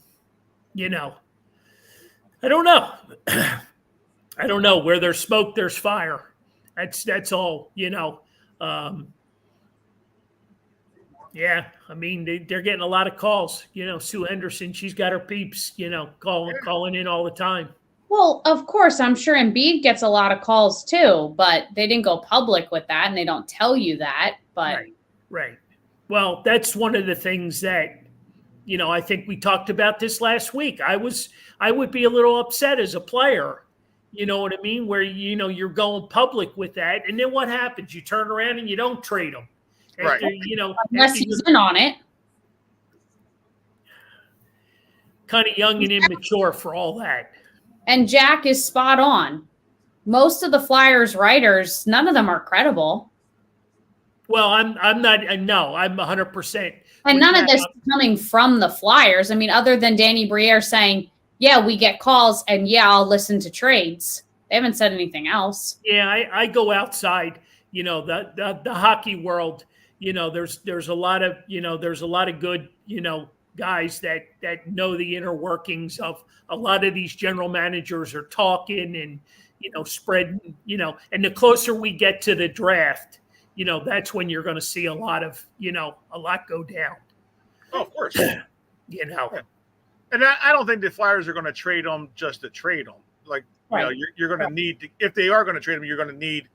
don't know. I don't know. Where there's smoke, there's fire. That's all, yeah, I mean, they're getting a lot of calls. Sue Henderson, she's got her peeps, calling in all the time. Well, of course, I'm sure Embiid gets a lot of calls too, but they didn't go public with that and they don't tell you that. But Right. Well, that's one of the things that, I think we talked about this last week. I would be a little upset as a player. You know what I mean? Where, you're going public with that. And then what happens? You turn around and you don't trade them. Right. Unless he's in on it. Kind of young and immature for all that. And Jack is spot on. Most of the Flyers writers, none of them are credible. Well, I'm not. No, I'm 100%. And none of this is coming from the Flyers. I mean, other than Danny Briere saying, yeah, we get calls and yeah, I'll listen to trades. They haven't said anything else. Yeah, I go outside, the hockey world, there's a lot of good, guys that know the inner workings of a lot of these general managers are talking and, spreading, and the closer we get to the draft, that's when you're going to see a lot go down. Oh, of course. Yeah. And I don't think the Flyers are going to trade them just to trade them. Like, right. You're going to need to, if they are going to trade them, you're going to need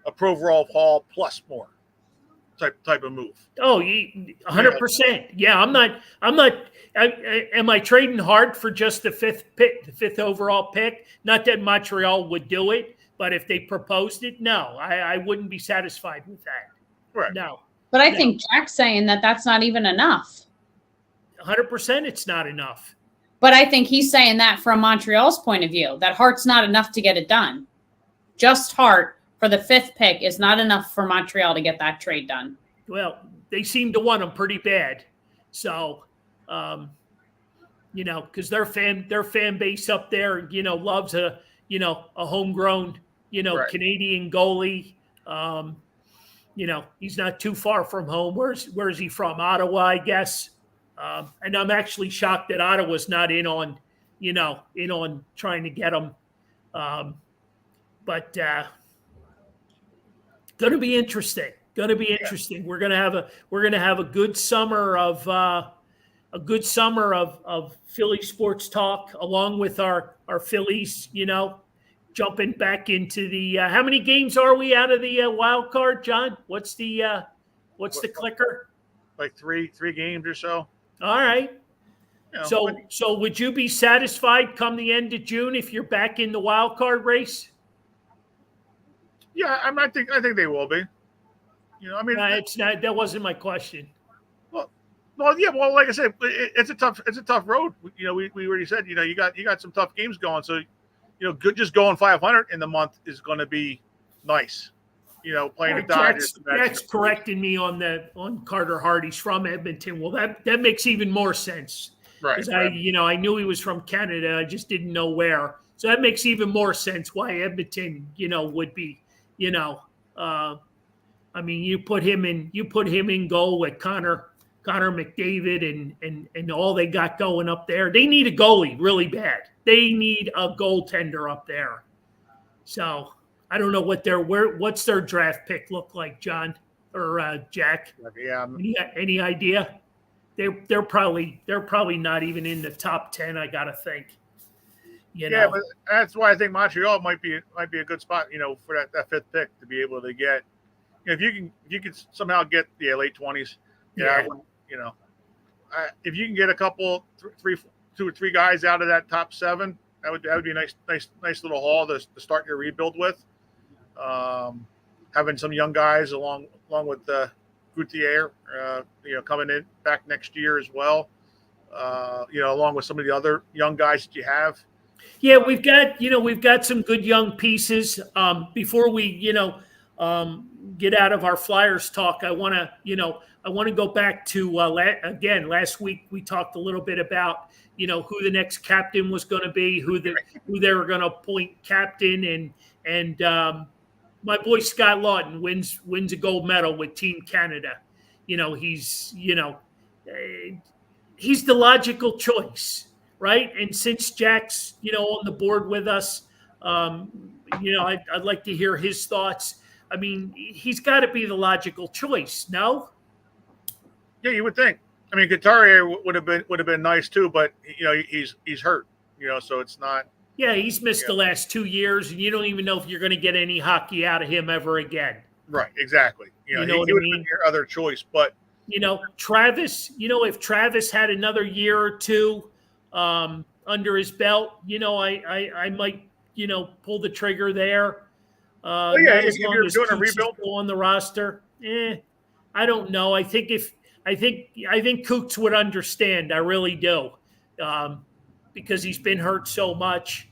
a pro overall haul plus more type of move. Oh, 100%. Yeah, I'm not. Am I trading hard for just the 5th pick, the 5th overall pick? Not that Montreal would do it, but if they proposed it, no, I wouldn't be satisfied with that. Right. No. But I think Jack's saying that that's not even enough. 100%, it's not enough. But I think he's saying that from Montreal's point of view, that Hart's not enough to get it done. Just Hart for the 5th pick is not enough for Montreal to get that trade done. Well, they seem to want him pretty bad. So, because their fan base up there, loves a homegrown, right. Canadian goalie. He's not too far from home. Where's he from? Ottawa, I guess. And I'm actually shocked that Ottawa's not in on trying to get him. But going to be interesting. Going to be interesting. We're going to have a good summer of Philly sports talk, along with our Phillies. Jumping back into the how many games are we out of the wild card, John? What's the clicker? Like three games or so. All right. You know, So would you be satisfied come the end of June if you're back in the wild card race? yeah, I think they will be. I mean, It's not. That wasn't my question. Well, yeah. Well, like I said, it's a tough road. We already said, you got some tough games going. So, good just going 500 in the month is going to be nice. Playing the Dodgers. Jack's correcting me on Carter Hart. He's from Edmonton. Well, that makes even more sense. Right. I knew he was from Canada. I just didn't know where. So that makes even more sense why Edmonton, would be, I mean, you put him in goal with Connor McDavid and all they got going up there. They need a goalie really bad. They need a goaltender up there. So I don't know what's their draft pick look like, John or Jack. Yeah. Any idea? They're probably not even in the top 10. I gotta think. Yeah, but that's why I think Montreal might be a good spot. For that fifth pick to be able to get. If you can somehow get the late 20s. Yeah. If you can get a couple, two or three guys out of that top 7, that would be a nice little haul to start your rebuild with. Having some young guys along with Gutierrez, coming in back next year as well. Along with some of the other young guys that you have. Yeah, we've got some good young pieces. Before we get out of our Flyers talk, I want to go back to last week we talked a little bit about who the next captain was going to be, who they were going to appoint captain, and my boy Scott Lawton wins a gold medal with Team Canada. He's the logical choice, right? And since Jack's on the board with us, I'd like to hear his thoughts. I mean, he's got to be the logical choice, no? Yeah, you would think. I mean, Gutierrez would have been nice too, but he's hurt. So it's not. Yeah, he's missed the last 2 years, and you don't even know if you're going to get any hockey out of him ever again. Right, exactly. He would have been your other choice, but Travis. If Travis had another year or two under his belt, I might pull the trigger there. If you're doing a rebuild on the roster, I don't know. I think Kooks would understand. I really do, because he's been hurt so much.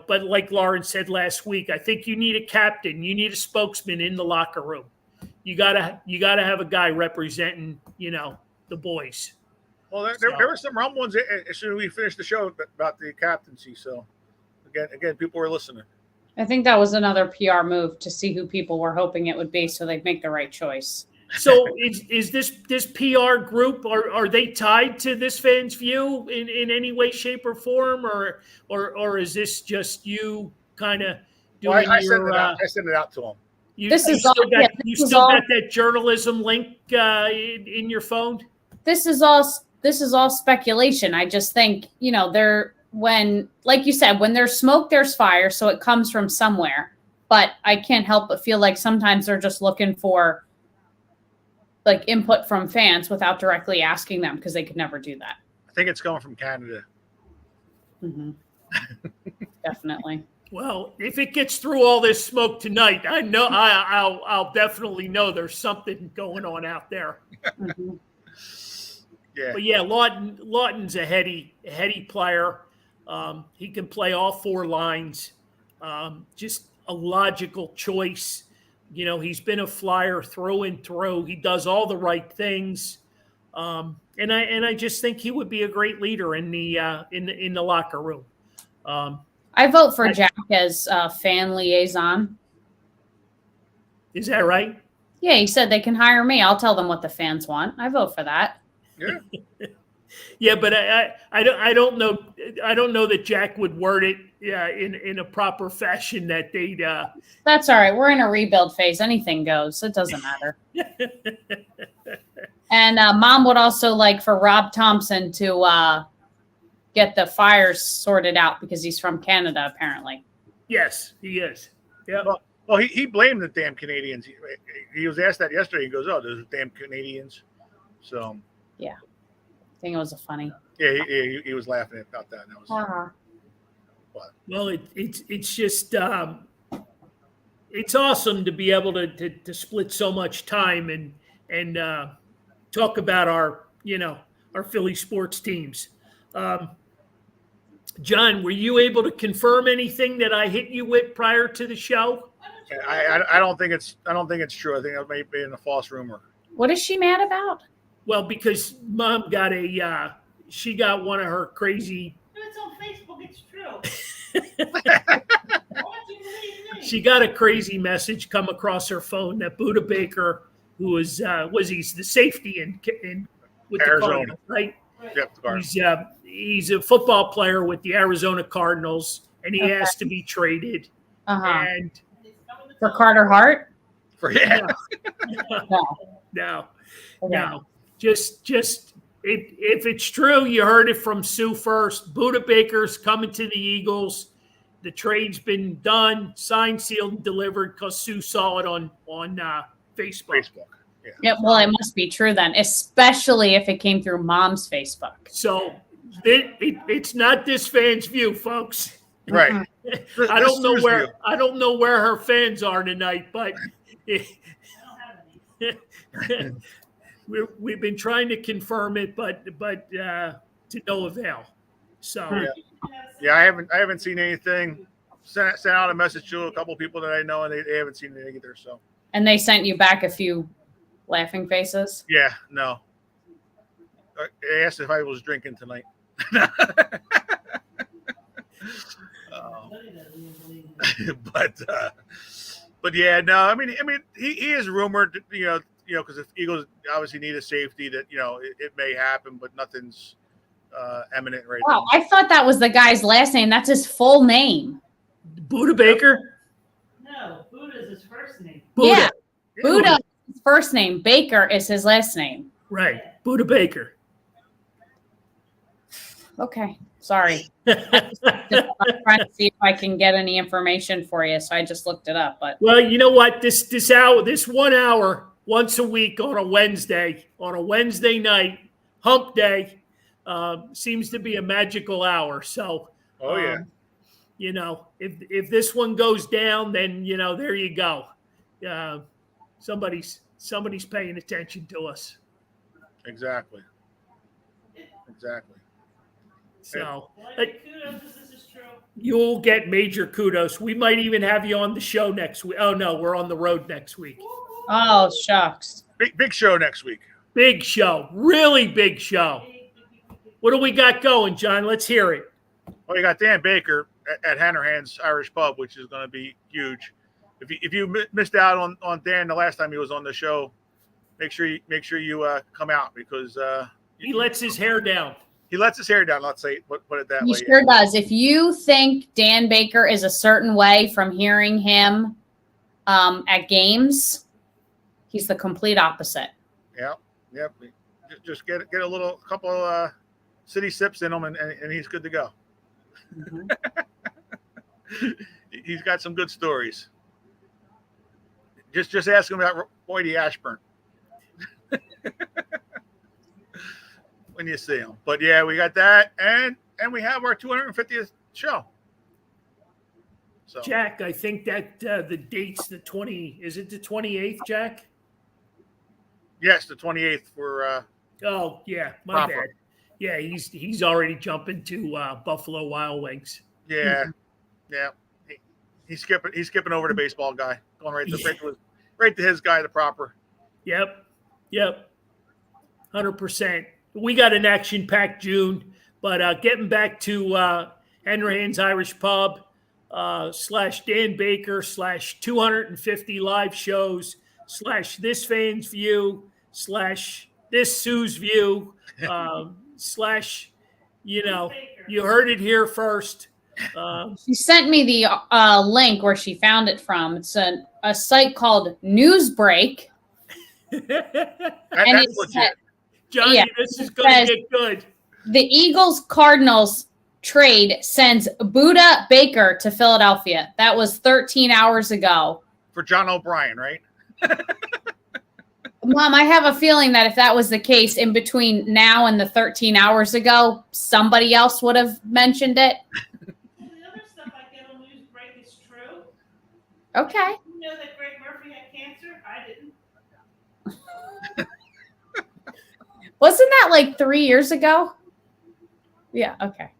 But like Lauren said last week, I think you need a captain. You need a spokesman in the locker room. You gotta have a guy representing, the boys. Well, there were some rumblings as soon as we finished the show about the captaincy. So again, people were listening. I think that was another PR move to see who people were hoping it would be, so they'd make the right choice. So is this PR group, are they tied to this Fan's View in any way, shape, or form, or is this just you kind of doing I sent it out to them. You still got that journalism link in your phone? This is all speculation. I just think like you said, when there's smoke, there's fire, so it comes from somewhere. But I can't help but feel like sometimes they're just looking for like input from fans without directly asking them, because they could never do that. I think it's coming from Canada. Mm-hmm. Definitely. Well, if it gets through all this smoke tonight, I know I'll definitely know there's something going on out there. Mm-hmm. Yeah. But yeah, Lawton's a heady player. He can play all 4 lines. Just a logical choice. He's been a Flyer through and through. He does all the right things, and I just think he would be a great leader in the locker room. I vote for Jack as fan liaison. Is that right? Yeah, he said they can hire me. I'll tell them what the fans want. I vote for that. Yeah. Yeah, but I don't know. I don't know that Jack would word it yeah, in a proper fashion that they'd. That's all right. We're in a rebuild phase. Anything goes. It doesn't matter. And Mom would also like for Rob Thompson to get the fires sorted out because he's from Canada, apparently. Yes, he is. Yeah. Well, he blamed the damn Canadians. He was asked that yesterday. He goes, "Oh, those damn Canadians." So yeah, I think it was a funny. Yeah, he was laughing about that. That was. Well, it's just it's awesome to be able to split so much time and talk about our Philly sports teams. John, were you able to confirm anything that I hit you with prior to the show? I don't think it's true. I think it may be a false rumor. What is she mad about? Well, because Mom got she got one of her crazy. It's on Facebook. It's true. She got a crazy message come across her phone that Buda Baker, who was he's the safety in with Arizona, the Cardinals, right? Yep, the Cardinals. He's a football player with the Arizona Cardinals, and he asked to be traded. And for Carter Hart? No. Just if it's true, you heard it from Sue first. Buda Baker's coming to the Eagles. The trade's been done, signed, sealed, and delivered because Sue saw it on Facebook. Yeah, well, it must be true then, especially if it came through Mom's Facebook. So it's not this fan's view, folks. Right. I don't know where her fans are tonight, but we've been trying to confirm it, but to no avail. So yeah, I haven't seen anything. Sent out a message to a couple of people that I know, and they haven't seen anything either. So. And they sent you back a few laughing faces? Yeah, no. They asked if I was drinking tonight. But yeah, no. I mean, he is rumored, because the Eagles obviously need a safety that it may happen, but nothing's imminent right now. Wow, I thought that was the guy's last name. That's his full name. Buda Baker? No, Buddha is his first name. Buda. Yeah, Buda is his first name. Baker is his last name. Right, Buda Baker. Okay, sorry. I'm trying to see if I can get any information for you, so I just looked it up. But well, you know what? This 1 hour once a week on a Wednesday night, hump day, seems to be a magical hour. So, if this one goes down, then there you go. Somebody's paying attention to us. Exactly. So Kudos, this is true. you'll get major kudos. We might even have you on the show next week. Oh no, we're on the road next week. oh shucks. Big show next week. Big show, really big show. What do we got going, John? Let's hear it. Well, you got Dan Baker at Hanrahan's Irish Pub, which is going to be huge. If you missed out on Dan the last time he was on the show, make sure you come out because He lets his hair down. He lets his hair down. Let's say put it that He way. sure does. If you think Dan Baker is a certain way from hearing him at games, he's the complete opposite. Yep. Just get a couple city sips in him, and he's good to go. Mm-hmm. He's got some good stories. Just ask him about Boydie Ashburn when you see him. But yeah, we got that, and we have our 250th show. So Jack, I think that the date's the 20. Is it the 28th, Jack? yes, the 28th for. Oh yeah, my Proper. bad. Yeah, he's already jumping to Buffalo Wild Wings. Yeah. He's skipping over the baseball guy, going right to his guy, the proper. Yep, 100%. We got an action-packed June, but getting back to Hanrahan's Irish Pub / Dan Baker / 250 live shows / this fan's view / this Sue's view / you heard it here first. She sent me the link where she found it from. It's a site called Newsbreak. That's legit. Johnny, Yeah, this is going to get good. The Eagles-Cardinals trade sends Buda Baker to Philadelphia. That was 13 hours ago. For John O'Brien, right? Mom, I have a feeling that if that was the case, in between now and the 13 hours ago, somebody else would have mentioned it. The other stuff I get on Newsbreak is true. Okay. You know that Greg Murphy had cancer? I didn't. Wasn't that like 3 years ago? Yeah, okay.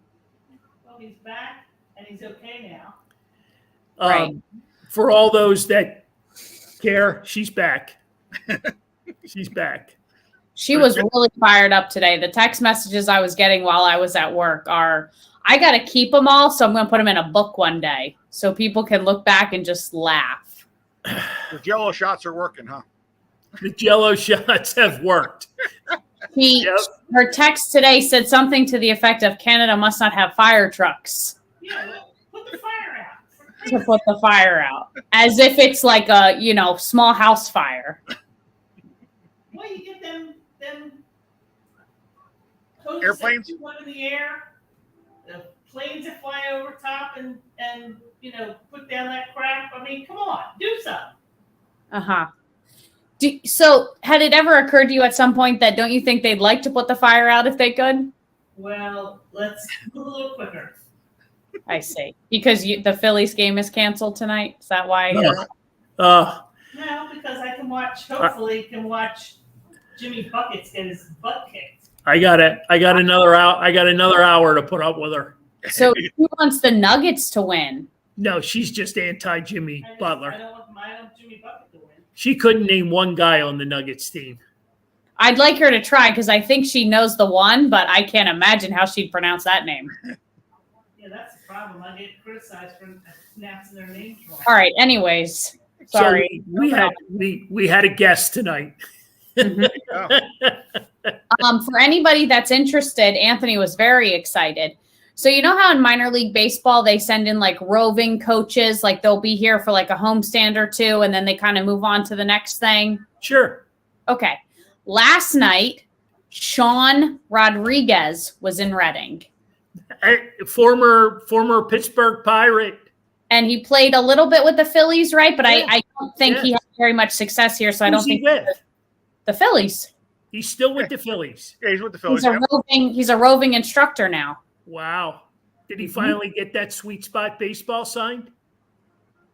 Well, he's back and he's okay now. Right. For all those that care, she's back. She's back. She was really fired up today. The text messages I was getting while I was at work are, I got to keep them all, so I'm going to put them in a book one day so people can look back and just laugh. The Jello shots are working, huh? The Jello shots have worked. Her text today said something to the effect of Canada must not have fire trucks. Yeah, put the fire out. To put the fire out. As if it's like a, small house fire. Well, you get them hoses Airplanes? that one in the air, the planes that fly over top and put down that crap. I mean, come on, do something. Uh-huh. So had it ever occurred to you at some point that don't you think they'd like to put the fire out if they could? Well, let's go a little quicker. I see. Because the Phillies game is canceled tonight? Is that why? No, because I can hopefully watch Jimmy Buckets get his butt kicked. I got another hour. I got another hour to put up with her. So who wants the Nuggets to win? No, she's just anti Jimmy Butler. I don't want Jimmy Bucket to win. She couldn't name one guy on the Nuggets team. I'd like her to try because I think she knows the one, but I can't imagine how she'd pronounce that name. Yeah, that's the problem. I get criticized for pronouncing their names wrong. All right. Anyways, sorry. So we had a guest tonight. For anybody that's interested, Anthony was very excited. So you know how in minor league baseball, they send in like roving coaches, like they'll be here for like a homestand or two, and then they kind of move on to the next thing? Sure. Okay. Last night, Sean Rodriguez was in Reading. Former Pittsburgh Pirate. And he played a little bit with the Phillies, right? But I don't think he had very much success here, so I don't think the Phillies. He's still with the Phillies. Yeah, he's with the Phillies. He's a roving instructor now. Wow. Did he finally get that sweet spot baseball signed?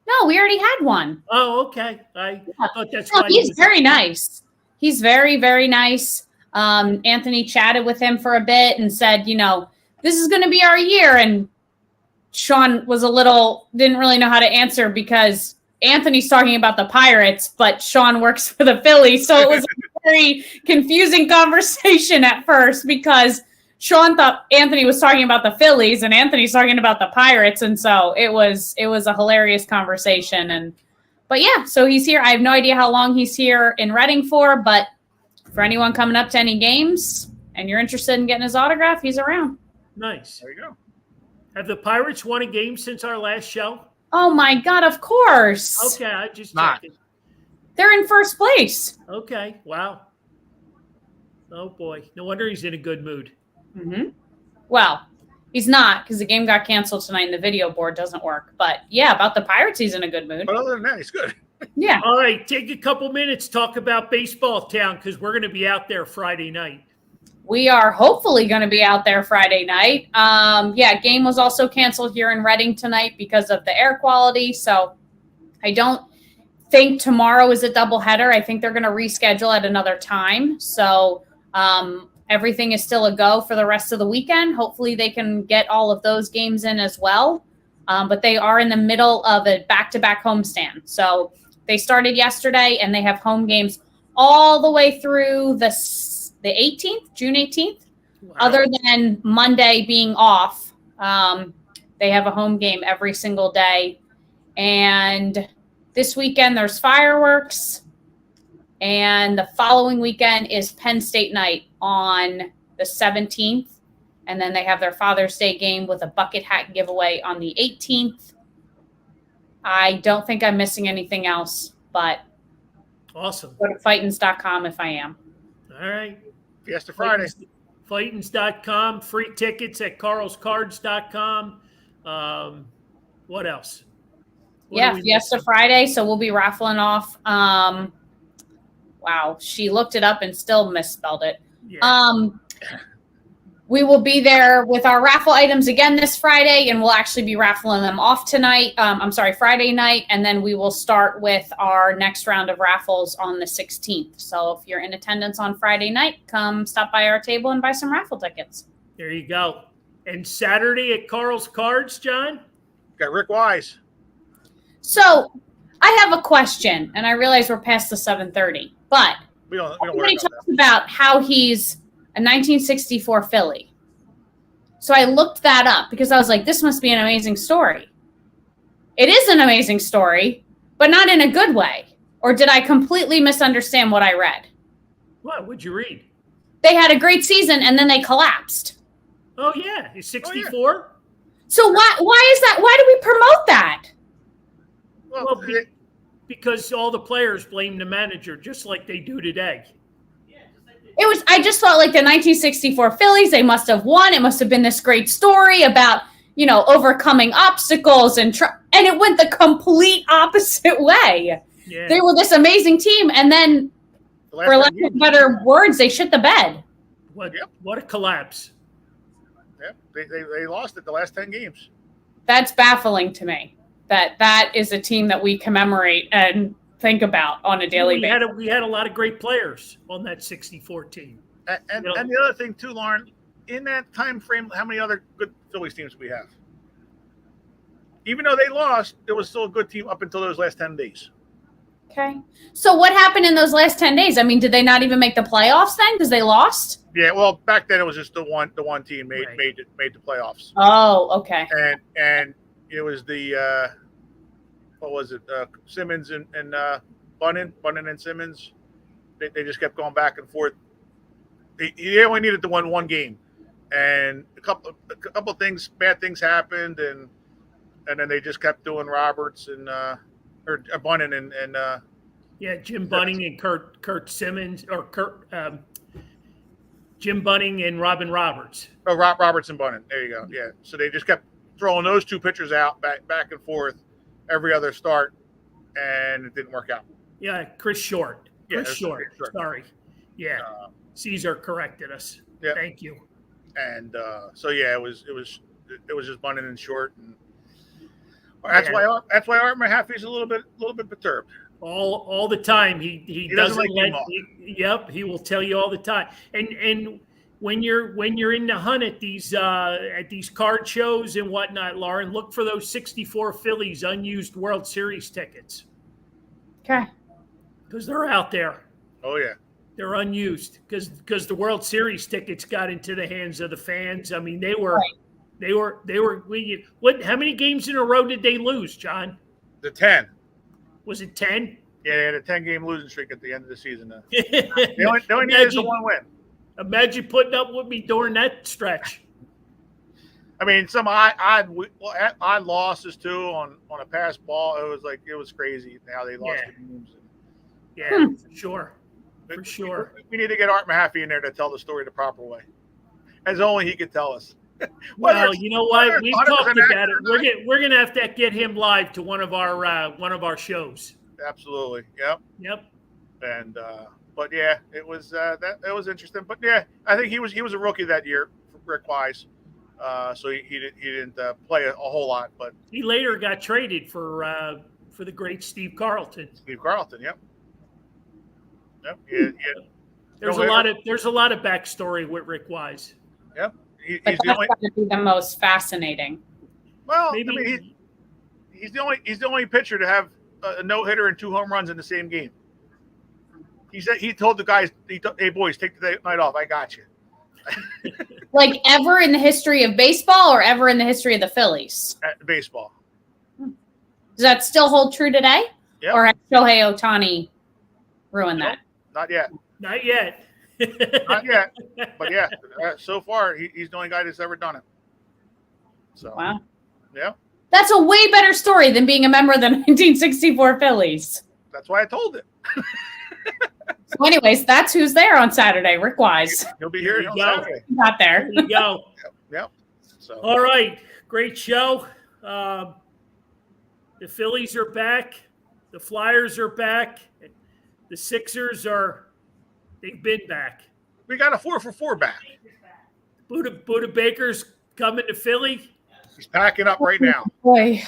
No, we already had one. Oh, okay. I thought that's why. He's very nice. He's very, very nice. Anthony chatted with him for a bit and said, this is going to be our year. And Sean was didn't really know how to answer because Anthony's talking about the Pirates, but Sean works for the Phillies. So it was a very confusing conversation at first because Sean thought Anthony was talking about the Phillies and Anthony's talking about the Pirates. And so it was a hilarious conversation. But yeah, so he's here. I have no idea how long he's here in Reading for, but for anyone coming up to any games and you're interested in getting his autograph, he's around. Nice. There you go. Have the Pirates won a game since our last show? Oh my God, of course. Okay, I just checked it. They're in first place. Okay, wow. Oh boy, no wonder he's in a good mood. Mm-hmm. Well, he's not because the game got canceled tonight and the video board doesn't work. But yeah, about the Pirates, he's in a good mood. But other than that, he's good. Yeah. All right, take a couple minutes, talk about Baseball Town because we're going to be out there Friday night. We are hopefully going to be out there Friday night. Game was also canceled here in Reading tonight because of the air quality. So I don't think tomorrow is a doubleheader. I think they're going to reschedule at another time. So everything is still a go for the rest of the weekend. Hopefully they can get all of those games in as well. But they are in the middle of a back-to-back homestand. So they started yesterday and they have home games all the way through the 18th, June 18th. Wow. Other than Monday being off, they have a home game every single day. And this weekend there's fireworks. And the following weekend is Penn State night on the 17th. And then they have their Father's Day game with a bucket hat giveaway on the 18th. I don't think I'm missing anything else, but Awesome. go to fightins.com if I am. All right. Fiesta Friday. Fightins.com. Free tickets at carlscards.com. What else? Yeah, Fiesta Friday. So we'll be raffling off. Wow, she looked it up and still misspelled it. Yeah. We will be there with our raffle items again this Friday, and we'll actually be raffling them off tonight. Friday night, and then we will start with our next round of raffles on the 16th. So if you're in attendance on Friday night, come stop by our table and buy some raffle tickets. There you go. And Saturday at Carl's Cards, John? Got Rick Wise. So I have a question, and I realize we're past the 7:30, but We don't everybody talks about how he's a 1964 Philly. So I looked that up because I was like, this must be an amazing story. It is an amazing story, but not in a good way. Or did I completely misunderstand what I read? What would you read? They had a great season and then they collapsed. Oh, yeah. He's 64? Oh, yeah. So why is that? Why do we promote that? Well, because all the players blame the manager just like they do today. I just thought like the 1964 Phillies, they must have won. It must have been this great story about, overcoming obstacles and it went the complete opposite way. Yeah. They were this amazing team. And then for lack of better words, they shit the bed. What a collapse. Yep. They lost it the last 10 games. That's baffling to me. That is a team that we commemorate and think about on a daily basis. We had a lot of great players on that 64 team. And the other thing too, Lauren, in that time frame, how many other good Phillies teams do we have? Even though they lost, it was still a good team up until those last 10 days. Okay. So what happened in those last 10 days? I mean, did they not even make the playoffs then because they lost? Yeah, well, back then it was just the one team made the playoffs. Oh, okay. And it was the what was it? Simmons and Bunnan and Simmons. They just kept going back and forth. They only needed to win one game, and a couple things, bad things happened, and then they just kept doing Roberts and or Bunnan and Jim Bunning and Kurt Simmons or Jim Bunning and Robin Roberts. Oh, Roberts and Bunnan. There you go. Yeah. So they just kept throwing those two pitchers out back and forth every other start, and it didn't work out. Yeah, Chris Short. Yeah, Chris Short. Sorry. Yeah. Caesar corrected us. Yeah. Thank you. And so yeah, it was just Bunnan and Short, and that's why Art Mahaffey's a little bit perturbed. All the time. He doesn't like he will tell you all the time. And when you're in the hunt at these card shows and whatnot, Lauren, look for those 64 Phillies unused World Series tickets. Okay. Because they're out there. Oh yeah. They're unused because the World Series tickets got into the hands of the fans. I mean, they were. How many games in a row did they lose, John? The 10. Was it 10? Yeah, they had a 10-game losing streak at the end of the season. They only needed one win. Imagine putting up with me during that stretch. I mean, some odd losses too on a pass ball. It was crazy how they lost the games. Yeah, for sure. For sure. We need to get Art Mahaffey in there to tell the story the proper way, as only he could tell us. Well, you know what? We've talked about it. We're gonna have to get him live to one of our shows. Absolutely. Yep. And but yeah, it was it was interesting. But yeah, I think he was a rookie that year, Rick Wise. So he didn't play a whole lot, but he later got traded for the great Steve Carlton. Yep. Yeah. There's a lot of backstory with Rick Wise. Yep. He's got to be the most fascinating. Well, maybe. I mean, he's the only pitcher to have a no-hitter and 2 home runs in the same game. He told the guys, "Hey boys, take the night off. I got you." Like ever in the history of baseball, or ever in the history of the Phillies? Baseball. Does that still hold true today? Yep. Or has Shohei Ohtani ruined that? Not yet. Not yet. Not yet, but yeah, so far he's the only guy that's ever done it. So Wow. yeah, That's a way better story than being a member of the 1964 Phillies. that's why I told it. So anyways, that's who's there on Saturday. Rick Wise. He'll be here on There you go. Saturday. Got there. There you go. Yep. So All right. Great show. The Phillies are back. The Flyers are back. The Sixers they've been back. we got a 4-for-4 back. Buda Baker's coming to Philly. He's packing up right now. Boy.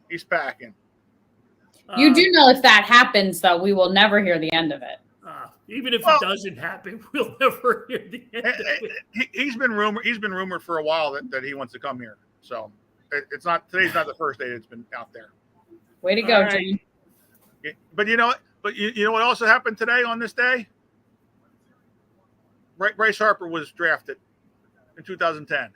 He's packing. You do know if that happens, though, we will never hear the end of it. Even if it doesn't happen, we'll never hear the end of it. He's been rumored for a while that he wants to come here. So it's not today's not the first day it's been out there. Way to go, All right. Jane. But you know what? But you know what also happened today on this day? Bryce Harper was drafted in 2010.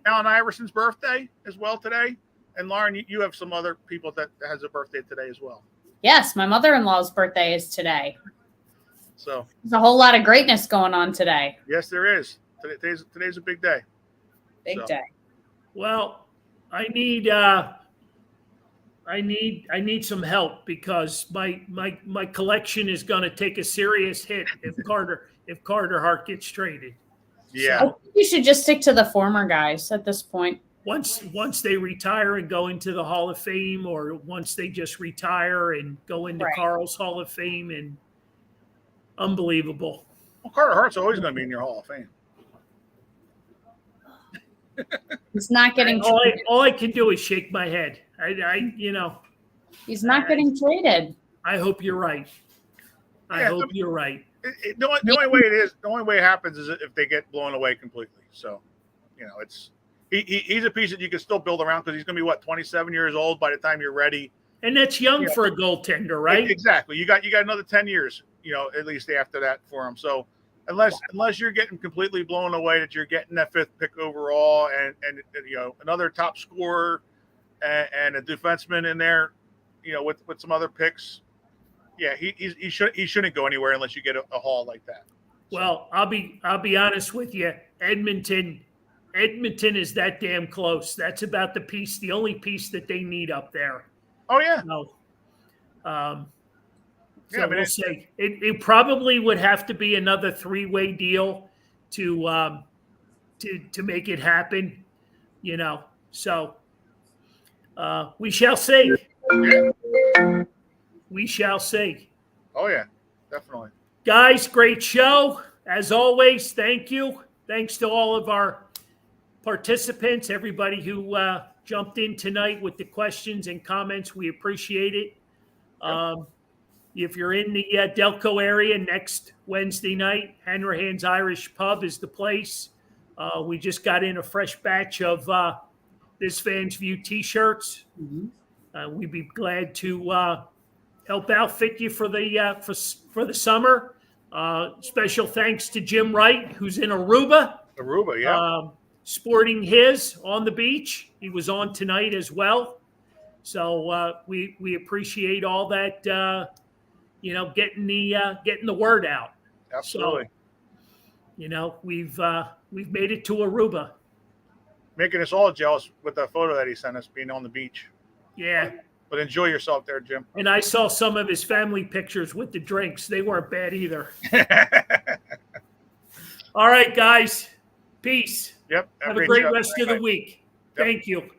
Allen Iverson's birthday as well today. And Lauren, you have some other people that has a birthday today as well. Yes, my mother-in-law's birthday is today. So There's a whole lot of greatness going on today. yes, there is. Today's a big day. Big So. day. Well, I need some help because my collection is going to take a serious hit if Carter Hart gets traded. Yeah. I think you should just stick to the former guys at this point. Once they retire and go into the Hall of Fame, or once they just retire and go into Right. Carl's Hall of Fame, and unbelievable. Well, Carter Hart's always going to be in your Hall of Fame. He's not getting traded. All I can do is shake my head. He's not getting traded. I hope you're right. I Yeah, hope you're right. The only way it happens is if they get blown away completely. So, it's he's a piece that you can still build around because he's going to be 27 years old by the time you're ready. And that's young for a goaltender, right? Exactly. You got another 10 years, at least after that for him. So unless you're getting completely blown away that you're getting that 5th pick overall and another top scorer and a defenseman in there, with some other picks. Yeah, he shouldn't go anywhere unless you get a haul like that. Well, I'll be honest with you. Edmonton is that damn close. That's about the only piece that they need up there. Oh yeah. So, Yeah, we'll see. It probably would have to be another 3-way deal to make it happen. So we shall see. Yeah. We shall see. Oh yeah, definitely. Guys, great show. As always, thank you. Thanks to all of our participants, everybody who jumped in tonight with the questions and comments. We appreciate it. If you're in the Delco area next Wednesday night, Hanrahan's Irish Pub is the place. We just got in a fresh batch of This Fans View t-shirts. Mm-hmm. We'd be glad to help outfit you for the summer. Special thanks to Jim Wright, who's in Aruba. Aruba, yeah. Sporting his on the beach. He was on tonight as well. So we appreciate all that, getting the word out. Absolutely. So, we've made it to Aruba. Making us all jealous with that photo that he sent us being on the beach. Yeah. But enjoy yourself there, Jim. And I saw some of his family pictures with the drinks. They weren't bad either. All right, guys. Peace. Yep. Have a great show. rest of the week. Yep. Thank you.